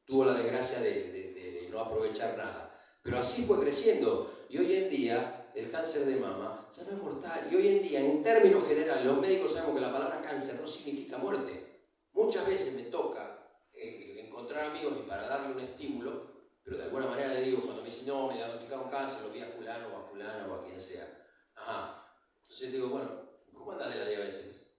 tuvo la desgracia de no aprovechar nada. Pero así fue creciendo. Y hoy en día el cáncer de mama ya no es mortal. Y hoy en día, en términos generales, los médicos sabemos que la palabra cáncer no significa muerte. Muchas veces me toca encontrar amigos y para darle un estímulo, pero de alguna manera le digo, cuando me dicen: no, me diagnosticaron cáncer, lo vi a fulano o a fulana o a quien sea. Ajá. Entonces digo: bueno, ¿cómo andas de la diabetes?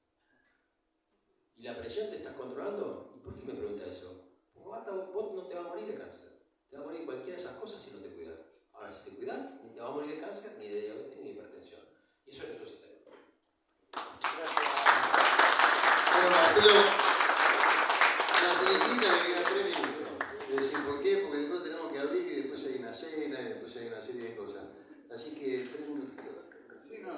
¿Y la presión te estás controlando? ¿Y por qué me preguntas eso? Porque vos no te vas a morir de cáncer. Te vas a morir de cualquiera de esas cosas si no te cuidas. Ahora, si te cuidas, ni te vas a morir de cáncer, ni de diabetes, ni de hipertensión. Y eso es nuestro sistema. Gracias. Bueno, Marcelo, la cerecita le queda 3 minutos. Es decir, ¿por qué? Porque después tenemos que abrir y después hay una cena y después hay una serie de cosas. Así que 3 minutitos. Sí, no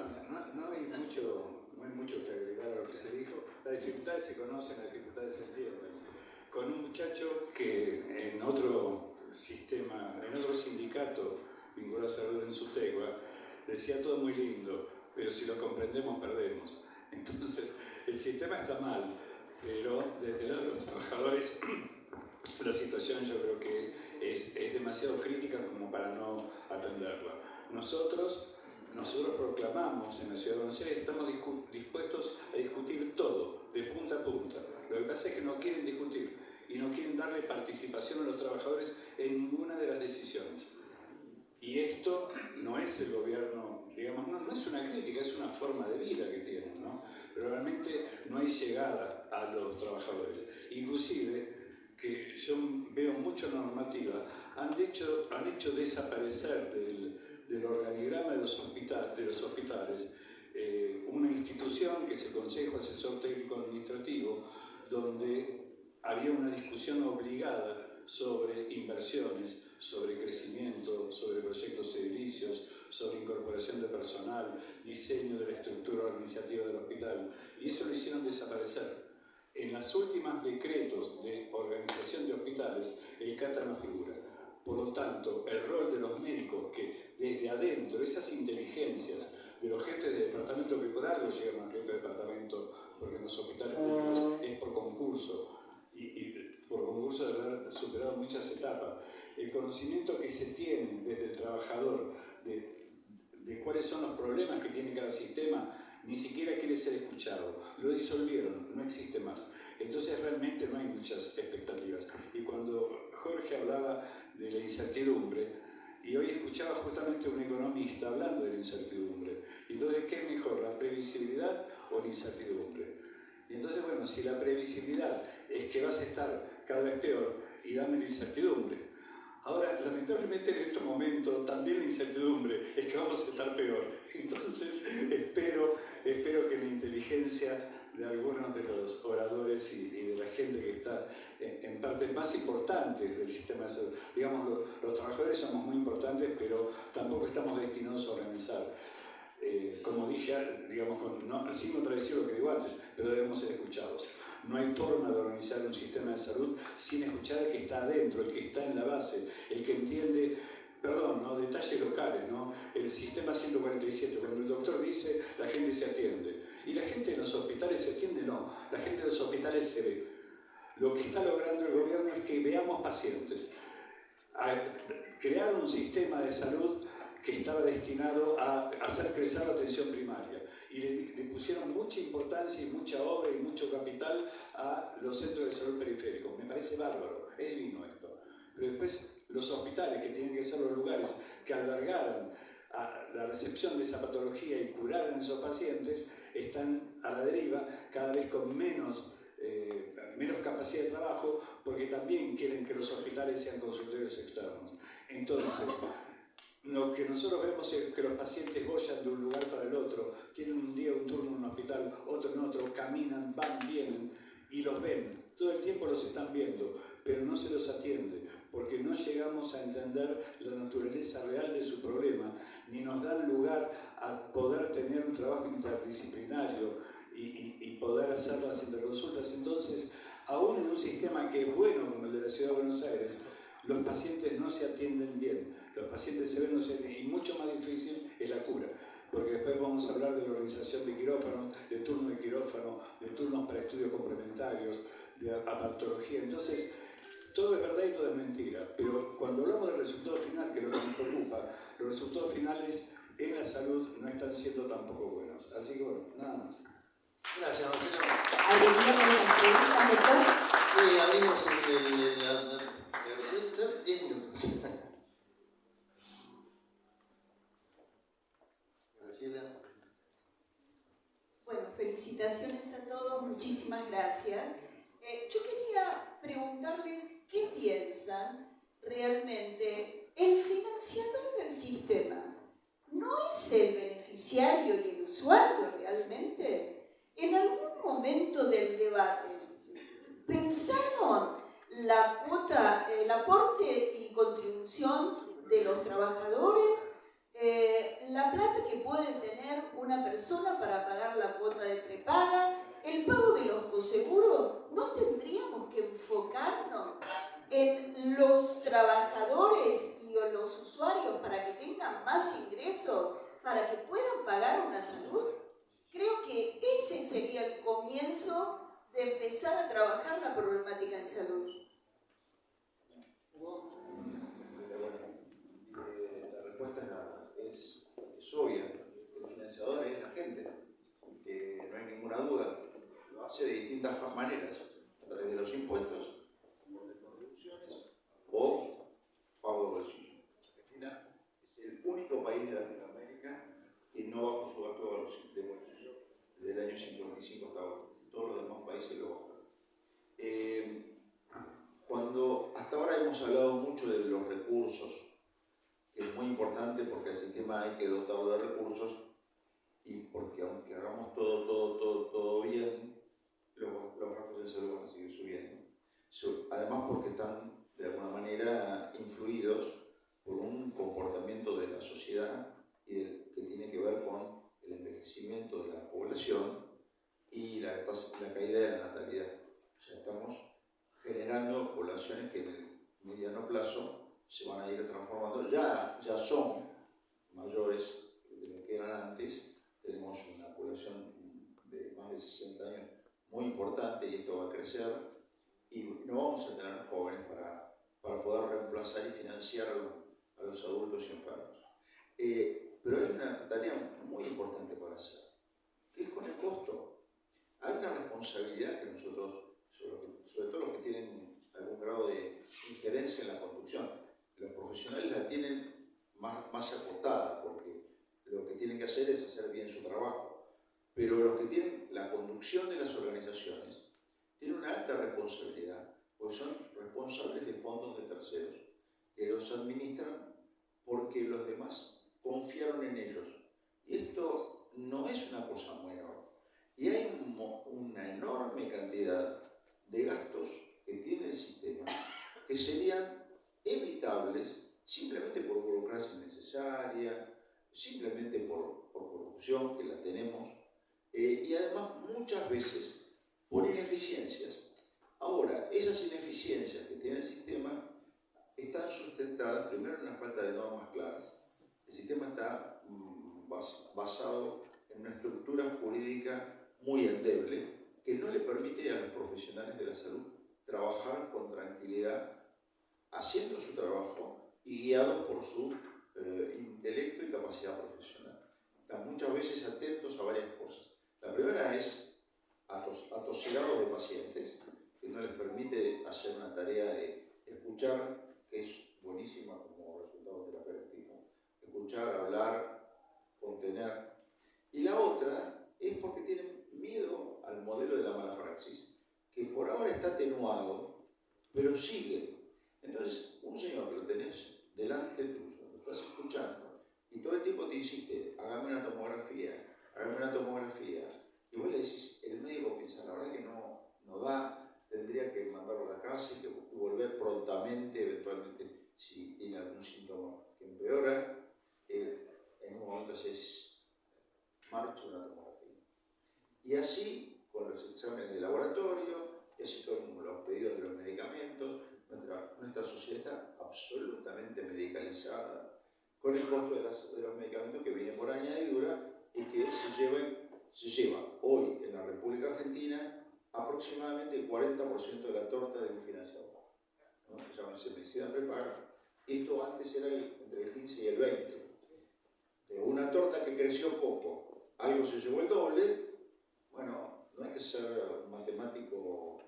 hay mucho que agregar a lo que se dijo. Las dificultades se conocen, las dificultades se entienden. Con un muchacho que en otro sistema, en otro sindicato vinculado a salud en Sutegua, decía todo muy lindo, pero si lo comprendemos perdemos. Entonces, el sistema está mal, pero desde el lado de los trabajadores la situación yo creo que es demasiado crítica como para no atenderla. Nosotros proclamamos en la Ciudad de Buenos Aires que estamos dispuestos a discutir todo, de punta a punta. Lo que pasa es que no quieren discutir y no quieren darle participación a los trabajadores en ninguna de las decisiones. Y esto no es el gobierno, digamos, no es una crítica, es una forma de vida que tienen, ¿no? Pero realmente no hay llegada a los trabajadores. Inclusive, que yo veo mucha normativa han hecho desaparecer del organigrama de los hospitales una institución que es el Consejo Asesor Técnico Administrativo, donde había una discusión obligada sobre inversiones, sobre crecimiento, sobre proyectos edilicios, sobre incorporación de personal, diseño de la estructura organizativa del hospital, y eso lo hicieron desaparecer. En los últimos decretos de organización de hospitales, el CATA no figura. Por lo tanto, el rol de los médicos que desde adentro, esas inteligencias de los jefes de departamento, que por algo llegan al jefe de departamento, porque en los hospitales públicos es por concurso, y por concurso de haber superado muchas etapas, el conocimiento que se tiene desde el trabajador de cuáles son los problemas que tiene cada sistema, ni siquiera quiere ser escuchado. Lo disolvieron, no existe más. Entonces realmente no hay muchas expectativas. Y cuando Jorge hablaba de la incertidumbre, y hoy escuchaba justamente a un economista hablando de la incertidumbre. Entonces, ¿qué es mejor, la previsibilidad o la incertidumbre? Y entonces, bueno, si la previsibilidad es que vas a estar cada vez peor, y dame la incertidumbre. Ahora, lamentablemente en este momento también la incertidumbre es que vamos a estar peor. Entonces, espero que la inteligencia de algunos de los oradores y de la gente que está en partes más importantes del sistema de salud. Digamos, los trabajadores somos muy importantes, pero tampoco estamos destinados a organizar. Como dije, digamos, sin contradecir lo que digo antes, pero debemos ser escuchados. No hay forma de organizar un sistema de salud sin escuchar al que está adentro, el que está en la base, el que entiende, detalles locales, ¿no? El sistema 147, cuando el doctor dice, la gente se atiende. Y la gente en los hospitales se atiende, no. La gente en los hospitales se ve. Lo que está logrando el gobierno es que veamos pacientes. Crear un sistema de salud que estaba destinado a hacer crecer la atención primaria. Y le pusieron mucha importancia y mucha obra y mucho capital a los centros de salud periféricos. Me parece bárbaro, es divino esto. Pero después los hospitales, que tienen que ser los lugares que albergaran a la recepción de esa patología y curaran a esos pacientes, están a la deriva, cada vez con menos capacidad de trabajo, porque también quieren que los hospitales sean consultorios externos. Entonces, lo que nosotros vemos es que los pacientes boyan de un lugar para el otro, tienen un día un turno en un hospital, otro en otro, caminan, van, vienen y los ven. Todo el tiempo los están viendo, pero no se los atiende, porque no llegamos a entender la naturaleza real de su problema, ni nos dan lugar a poder tener un trabajo interdisciplinario y poder hacer las interconsultas. Entonces, aún en un sistema que es bueno como el de la Ciudad de Buenos Aires, los pacientes no se atienden bien. Los pacientes se ven, no se atienden, y mucho más difícil es la cura, porque después vamos a hablar de la organización de quirófanos, de turnos de quirófano, de turnos para estudios complementarios, de aparatología. Entonces, todo es verdad y todo es mentira, pero cuando hablamos del resultado final, que es lo que nos preocupa, los resultados finales en la salud no están siendo tampoco buenos. Así que bueno, nada más. Gracias, Marcelo. ¿Alguien Sí, abrimos 10 minutos. Graciela. Bueno, felicitaciones a todos, muchísimas gracias. Yo quería preguntarles qué piensan realmente. El financiador del sistema no es el beneficiario y el usuario realmente. En algún momento del debate, ¿pensaron la cuota, el aporte y contribución de los trabajadores? La plata que puede tener una persona para pagar la cuota de prepaga, el pago de los coseguros. ¿No tendríamos que enfocarnos en los trabajadores y en los usuarios para que tengan más ingresos, para que puedan pagar una salud? Creo que ese sería el comienzo de empezar a trabajar la problemática en salud. La respuesta es obvia. El financiador es la gente, que no hay ninguna duda. Lo hace de distintas maneras, a través de los impuestos, de contribuciones o pago de bolsillo. Argentina es el único país de Latinoamérica que no bajó su gasto de bolsillo desde el año 55 hasta ahora. Todos los demás países lo bajaron. Cuando hasta ahora hemos hablado mucho de los recursos sistema hay que dotarlo de recursos, y porque aunque hagamos todo bien, los gastos en salud van a seguir subiendo. Además porque están de alguna manera influidos por un comportamiento de la sociedad que tiene que ver con el envejecimiento de la población y la caída de la natalidad. O sea, estamos generando poblaciones que en el mediano plazo se van a ir transformando, ya son mayores de lo que eran antes. Tenemos una población de más de 60 años muy importante y esto va a crecer, y no vamos a tener jóvenes para poder reemplazar y financiar a los adultos y enfermos. Pero hay una tarea muy importante para hacer, que es con el costo. Hay una responsabilidad que nosotros, sobre todo los que tienen algún grado de injerencia en la conducción, los profesionales la tienen más acotada, porque lo que tienen que hacer es hacer bien su trabajo. Pero los que tienen la conducción de las organizaciones tienen una alta responsabilidad, porque son responsables de fondos de terceros, que los administran porque los demás confiaron en ellos. Y esto no es una cosa menor. Y hay una enorme cantidad de gastos que tiene el sistema que serían evitables simplemente por burocracia innecesaria, simplemente por corrupción, que la tenemos, y además muchas veces por ineficiencias. Ahora, esas ineficiencias que tiene el sistema están sustentadas primero en una falta de normas claras. El sistema está basado en una estructura jurídica muy endeble que no le permite a los profesionales de la salud trabajar con tranquilidad, haciendo su trabajo y guiados por su intelecto y capacidad profesional. Están muchas veces atentos a varias cosas. La primera es atosigados de pacientes, que no les permite hacer una tarea de escuchar, que es buenísima como resultado terapéutico, escuchar, hablar, contener. Y la otra es porque tienen miedo al modelo de la mala praxis, que por ahora está atenuado, pero sigue. Entonces, un señor que lo tenés delante tuyo, lo estás escuchando, y todo el tiempo te insiste, hágame una tomografía, y vos le decís, el médico piensa, la verdad que no da, tendría que mandarlo a la casa y volver prontamente, eventualmente, si tiene algún síntoma que empeora, en un momento haces marcha una tomografía. Y así, con los exámenes de laboratorio, y así con los pedidos de los medicamentos, nuestra sociedad está absolutamente medicalizada, con el costo de los medicamentos que viene por añadidura y que se lleva hoy en la República Argentina aproximadamente el 40% de la torta de un financiador, ¿no? Que se llama medicina prepaga. Esto antes era entre el 15 y el 20%. De una torta que creció poco, algo se llevó el doble. Bueno, no hay que ser matemático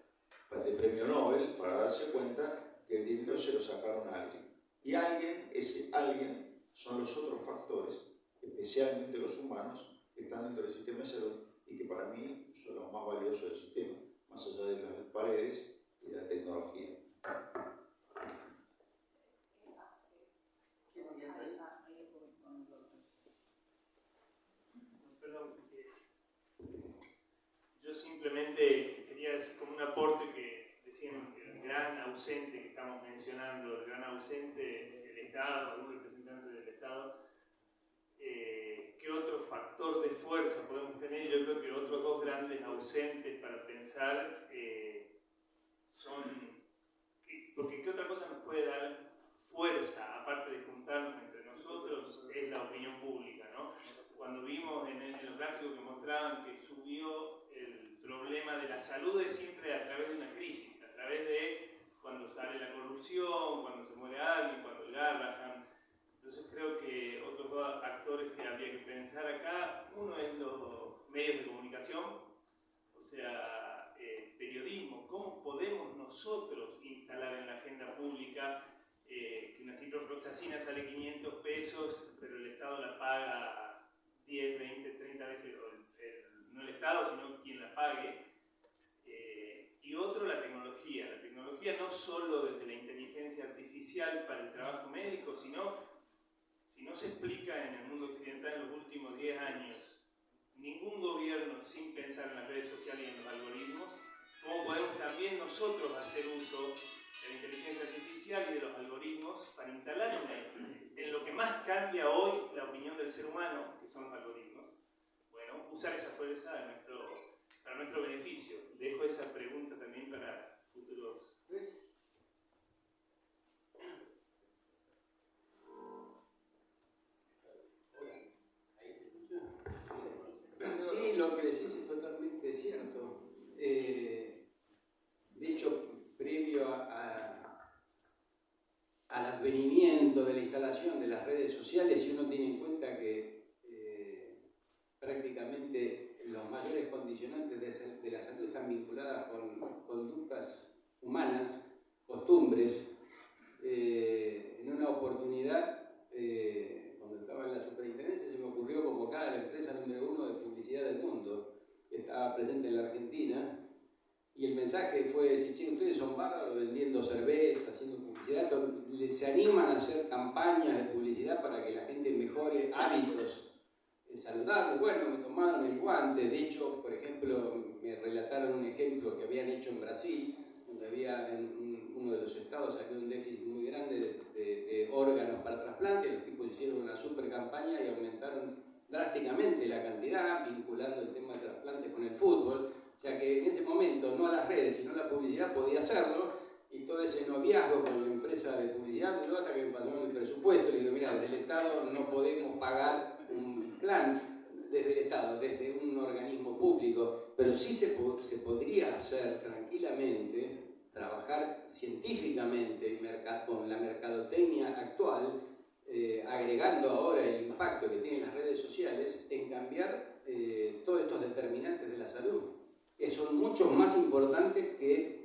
de premio Nobel para darse cuenta que el dinero se lo sacaron a alguien. Y ese alguien son los otros factores, especialmente los humanos, que están dentro del sistema de salud y que para mí son los más valiosos del sistema, más allá de las paredes y de la tecnología. Perdón, yo simplemente quería decir como un aporte que decían que el gran ausente que estamos mencionando, el gran ausente, el Estado, algún representante del Estado. ¿Qué otro factor de fuerza podemos tener? Yo creo que otros dos grandes ausentes para pensar son, porque ¿qué otra cosa nos puede dar fuerza, aparte de juntarnos entre nosotros? Es la opinión pública, ¿no? Cuando vimos en los gráficos que mostraban que subió el problema de la salud es siempre a través de una crisis, a través de cuando sale la corrupción, cuando se muere alguien, cuando el Garrahan. Entonces creo que otros dos actores que habría que pensar acá, uno es los medios de comunicación, o sea, periodismo, cómo podemos nosotros instalar en la agenda pública que una ciprofloxacina sale 500 pesos, pero el Estado la paga 10, 20, 30 veces, no el Estado, sino quien la pague. Y otro, la tecnología no solo desde la inteligencia artificial para el trabajo médico, sino se explica en el mundo occidental en los últimos 10 años, ningún gobierno sin pensar en las redes sociales y en los algoritmos, cómo podemos también nosotros hacer uso de la inteligencia artificial y de los algoritmos para instalar en lo que más cambia hoy la opinión del ser humano, que son los algoritmos. Bueno, usar esa fuerza para nuestro beneficio. Dejo esa pregunta también para futuros. Sí, lo que decís es totalmente cierto. De hecho, previo al advenimiento de la instalación de las redes sociales, si uno tiene en cuenta que prácticamente los mayores condicionantes de la salud están vinculadas con conductas humanas, costumbres, en una oportunidad, cuando estaba en la superintendencia, se me ocurrió convocar a la empresa número 1 de publicidad del mundo, que estaba presente en la Argentina, y el mensaje fue decir: che, ustedes son bárbaros vendiendo cerveza, haciendo publicidad, se animan a hacer campañas de publicidad para que la gente mejore hábitos saludables. Bueno, me tomaron el guante. De hecho, por ejemplo, me relataron un ejemplo que habían hecho en Brasil, donde había en uno de los estados había un déficit muy grande de órganos para trasplante. Los tipos hicieron una super campaña y aumentaron drásticamente la cantidad, vinculando el tema de trasplante con el fútbol. O sea que en ese momento, no a las redes, sino a la publicidad podía hacerlo, y todo ese noviazgo con la empresa de publicidad duró hasta que me pasaron el presupuesto. Le digo: mira, desde el Estado no podemos pagar un plan desde el Estado, desde un organismo público, pero sí se podría hacer tranquilamente, trabajar científicamente con la mercadotecnia actual, agregando ahora el impacto que tienen las redes sociales en cambiar todos estos determinantes de la salud, que son mucho más importantes que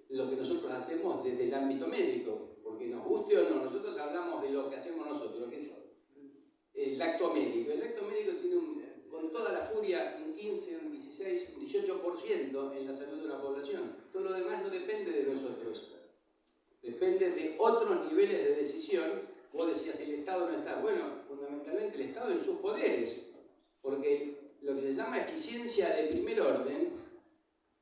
lo que nosotros hacemos desde el ámbito médico, porque nos guste o no, nosotros hablamos de lo que hacemos nosotros, que es el acto médico. El acto médico tiene con toda la furia un 15, un 16, un 18% en la salud de una población. Todo lo demás no depende de nosotros, depende de otros niveles de decisión. Vos decías, el Estado no está. Bueno, fundamentalmente el Estado en sus poderes, porque lo que se llama eficiencia de primer orden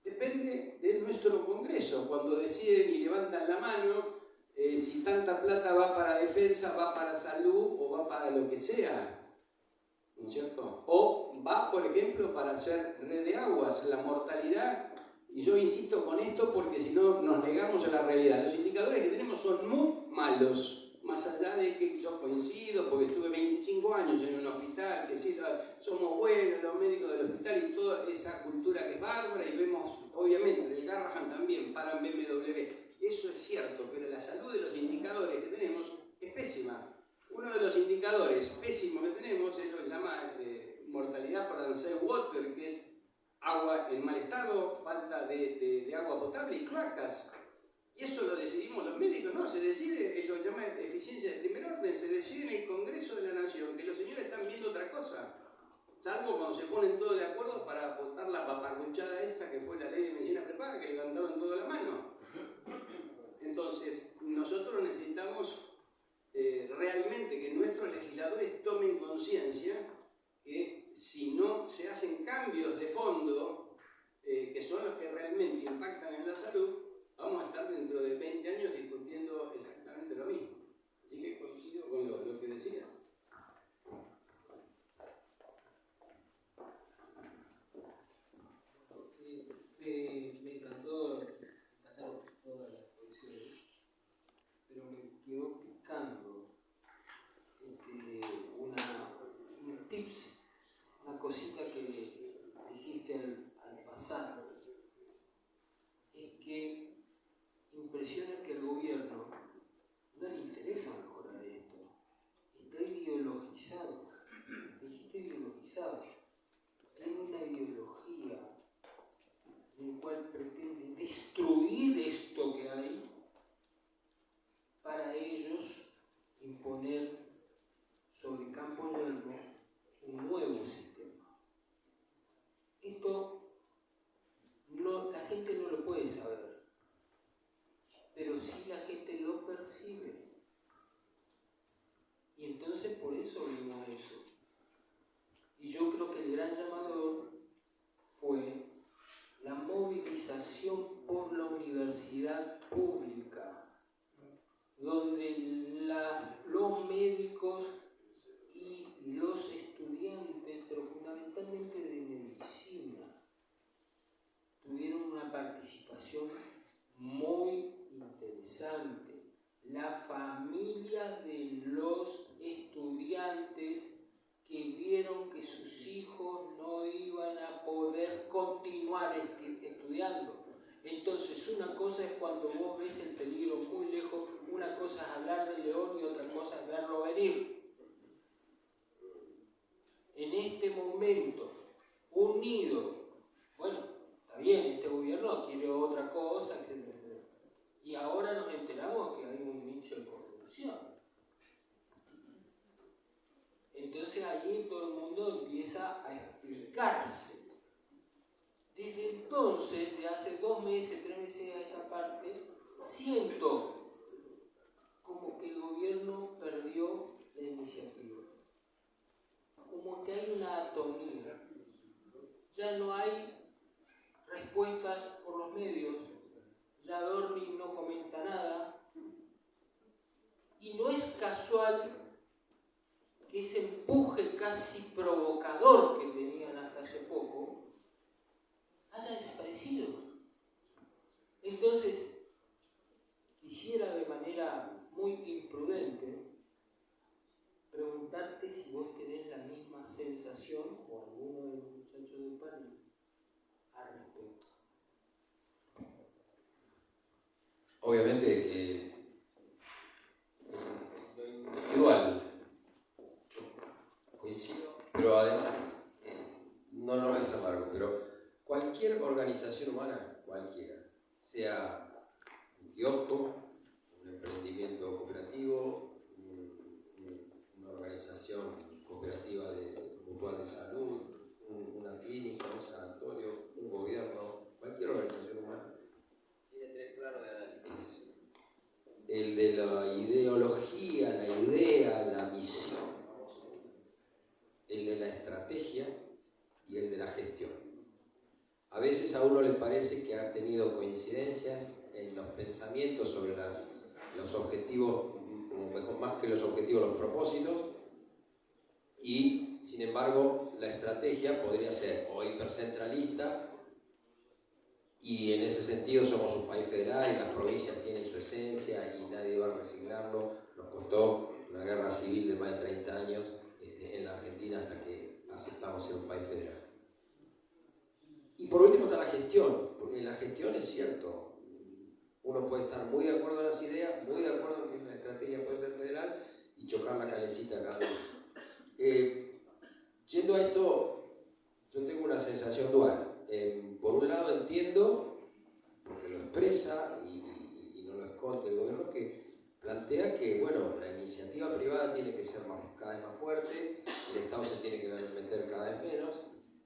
depende de nuestro Congreso, cuando deciden y levantan la mano si tanta plata va para defensa, va para salud o va para lo que sea, ¿no es cierto? O va, por ejemplo, para hacer red de aguas, la mortalidad. Y yo insisto con esto porque si no nos negamos a la realidad. Los indicadores que tenemos son muy malos, más allá de que yo coincido, porque estuve 25 años en un hospital, que sí, somos buenos los médicos del hospital y toda esa cultura que es bárbara, y vemos, obviamente, del Garrahan también paran BMW. Eso es cierto, pero la salud de los indicadores que tenemos es pésima. Uno de los indicadores pésimos que tenemos es lo que se llama mortalidad por unsafe water, que es agua en mal estado, falta de agua potable y cloacas. Y eso lo decidimos los médicos, no, se decide, es lo que se llama eficiencia de primer orden, se decide en el Congreso de la Nación, que los señores están viendo otra cosa, salvo cuando se ponen todos de acuerdo para votar la paparruchada esta que fue la ley de medicina prepaga, que levantaron toda la mano. Entonces, nosotros necesitamos realmente que nuestros legisladores tomen conciencia que si no se hacen cambios de fondo, que son los que realmente impactan en la salud, vamos a estar dentro de 20 años discutiendo exactamente lo mismo. Así que coincido con lo que decías. Me encantaron todas las exposiciones, pero me quedó picando un tips, una cosita que dijiste al pasar, es que impresiona que al gobierno no le interesa mejorar esto, está ideologizado, dijiste ideologizado, tiene una ideología en el cual pretende destruir esto que hay para ellos imponer sobre el campo yermo un nuevo sistema. Esto la gente no lo puede saber, pero sí la gente lo percibe. Y entonces por eso gran llamador fue la movilización por la universidad pública, donde los médicos y los estudiantes, pero fundamentalmente de medicina, tuvieron una participación muy interesante. La familia de los estudiantes que vieron que sus hijos no iban a poder continuar estudiando. Entonces, una cosa es cuando vos ves el peligro muy lejos, una cosa es hablar del león y otra cosa es verlo venir. En este momento, unido, bueno, está bien, este gobierno quiere otra cosa, etcétera, etcétera. Y ahora nos enteramos que hay un nicho de corrupción. Entonces allí todo el mundo empieza a explicarse. Desde entonces, de hace 2 meses, 3 meses a esta parte, siento como que el gobierno perdió la iniciativa. Como que hay una atonía. Ya no hay respuestas por los medios, ya Dorni no comenta nada, y no es casual que ese empuje casi provocador que tenían hasta hace poco haya desaparecido. Entonces, quisiera de manera muy imprudente preguntarte si vos tenés la misma sensación o alguno de los muchachos del panel al respecto. Obviamente que en lo individual yo coincido, pero además no lo voy a hacer largo, pero cualquier organización humana, cualquiera, sea un kiosco, un emprendimiento cooperativo, una organización cooperativa mutual de salud, una clínica, un sanatorio, un gobierno, cualquier organización humana tiene 3 planos de análisis. El de la ideología, la idea, la misión, el de la estrategia y el de la gestión. A veces a uno le parece que ha tenido coincidencias en los pensamientos sobre los objetivos, o mejor, más que los objetivos, los propósitos, y sin embargo la estrategia podría ser o hipercentralista, y en ese sentido somos un país federal y las provincias tienen su esencia y nadie va a resignarlo. Nos costó una guerra civil de más de 30 años en la Argentina hasta que aceptamos ser un país federal. Y por último está la gestión, porque en la gestión es cierto, uno puede estar muy de acuerdo en las ideas, muy de acuerdo en que la estrategia puede ser federal y chocar la calecita acá. Yendo a esto, yo tengo una sensación dual. Por un lado entiendo, porque lo expresa y no lo esconde el gobierno, que plantea que bueno, la iniciativa privada tiene que ser cada vez más fuerte, el Estado se tiene que meter cada vez menos,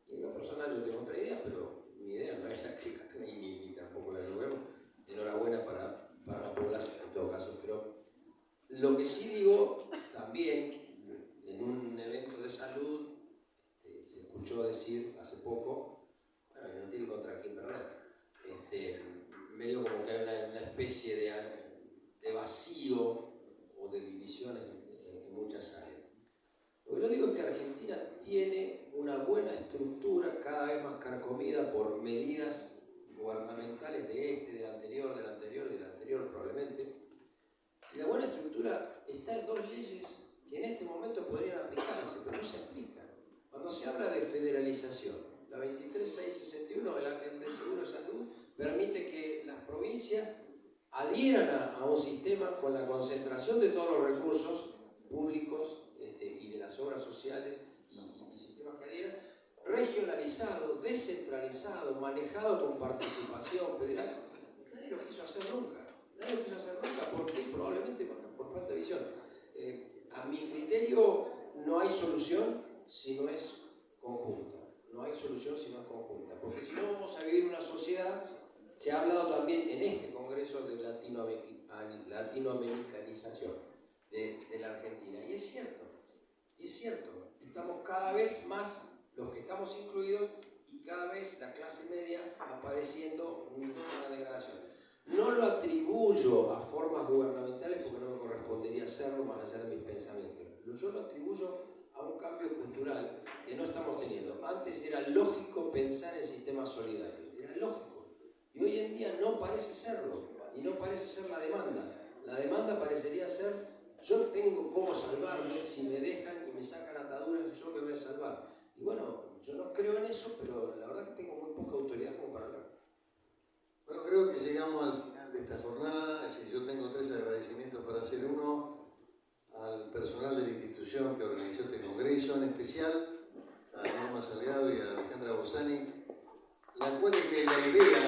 y en lo personal yo tengo otra idea, pero mi idea no es la que ni tampoco la del gobierno. Enhorabuena para la población en todo caso, pero lo que sí digo también, en un evento de salud, se escuchó decir hace poco, bueno, y no tiene contra quién perder, medio como que hay una especie de vacío o de divisiones en muchas áreas. Lo que yo digo es que Argentina tiene una buena estructura, cada vez más carcomida por medidas gubernamentales de del anterior probablemente. Y la buena estructura está en 2 leyes que en este momento podrían aplicarse, pero no se aplican. Cuando se habla de federalización, la 23.661 del Seguro de Salud permite que las provincias adhieran a un sistema con la concentración de todos los recursos públicos y de las obras sociales y sistemas que adhieran, regionalizado, descentralizado, manejado con participación federal. Nadie lo quiso hacer nunca. ¿Por qué? Probablemente por falta de visión. A mi criterio no hay solución si no es conjunta. Porque si no vamos a vivir una sociedad, se ha hablado también en este Congreso de latinoamericanización de la Argentina. Y es cierto, estamos cada vez más los que estamos incluidos, y cada vez la clase media va padeciendo una degradación. No lo atribuyo a formas gubernamentales porque no me correspondería hacerlo más allá de mis pensamientos. Yo lo atribuyo a un cambio cultural que no estamos teniendo. Antes era lógico pensar en sistemas solidarios, era lógico. Y hoy en día no parece serlo, y no parece ser la demanda. La demanda parecería ser, yo tengo cómo salvarme, si me dejan y me sacan ataduras, yo me voy a salvar. Y bueno, yo no creo en eso, pero la verdad que tengo muy poca autoridad como para hablar. Bueno, creo que llegamos al final de esta jornada. Yo tengo 3 agradecimientos para hacer. Uno, al personal de la institución que organizó este congreso, en especial a Norma Salgado y a Alejandra Bosani, la cual es que la idea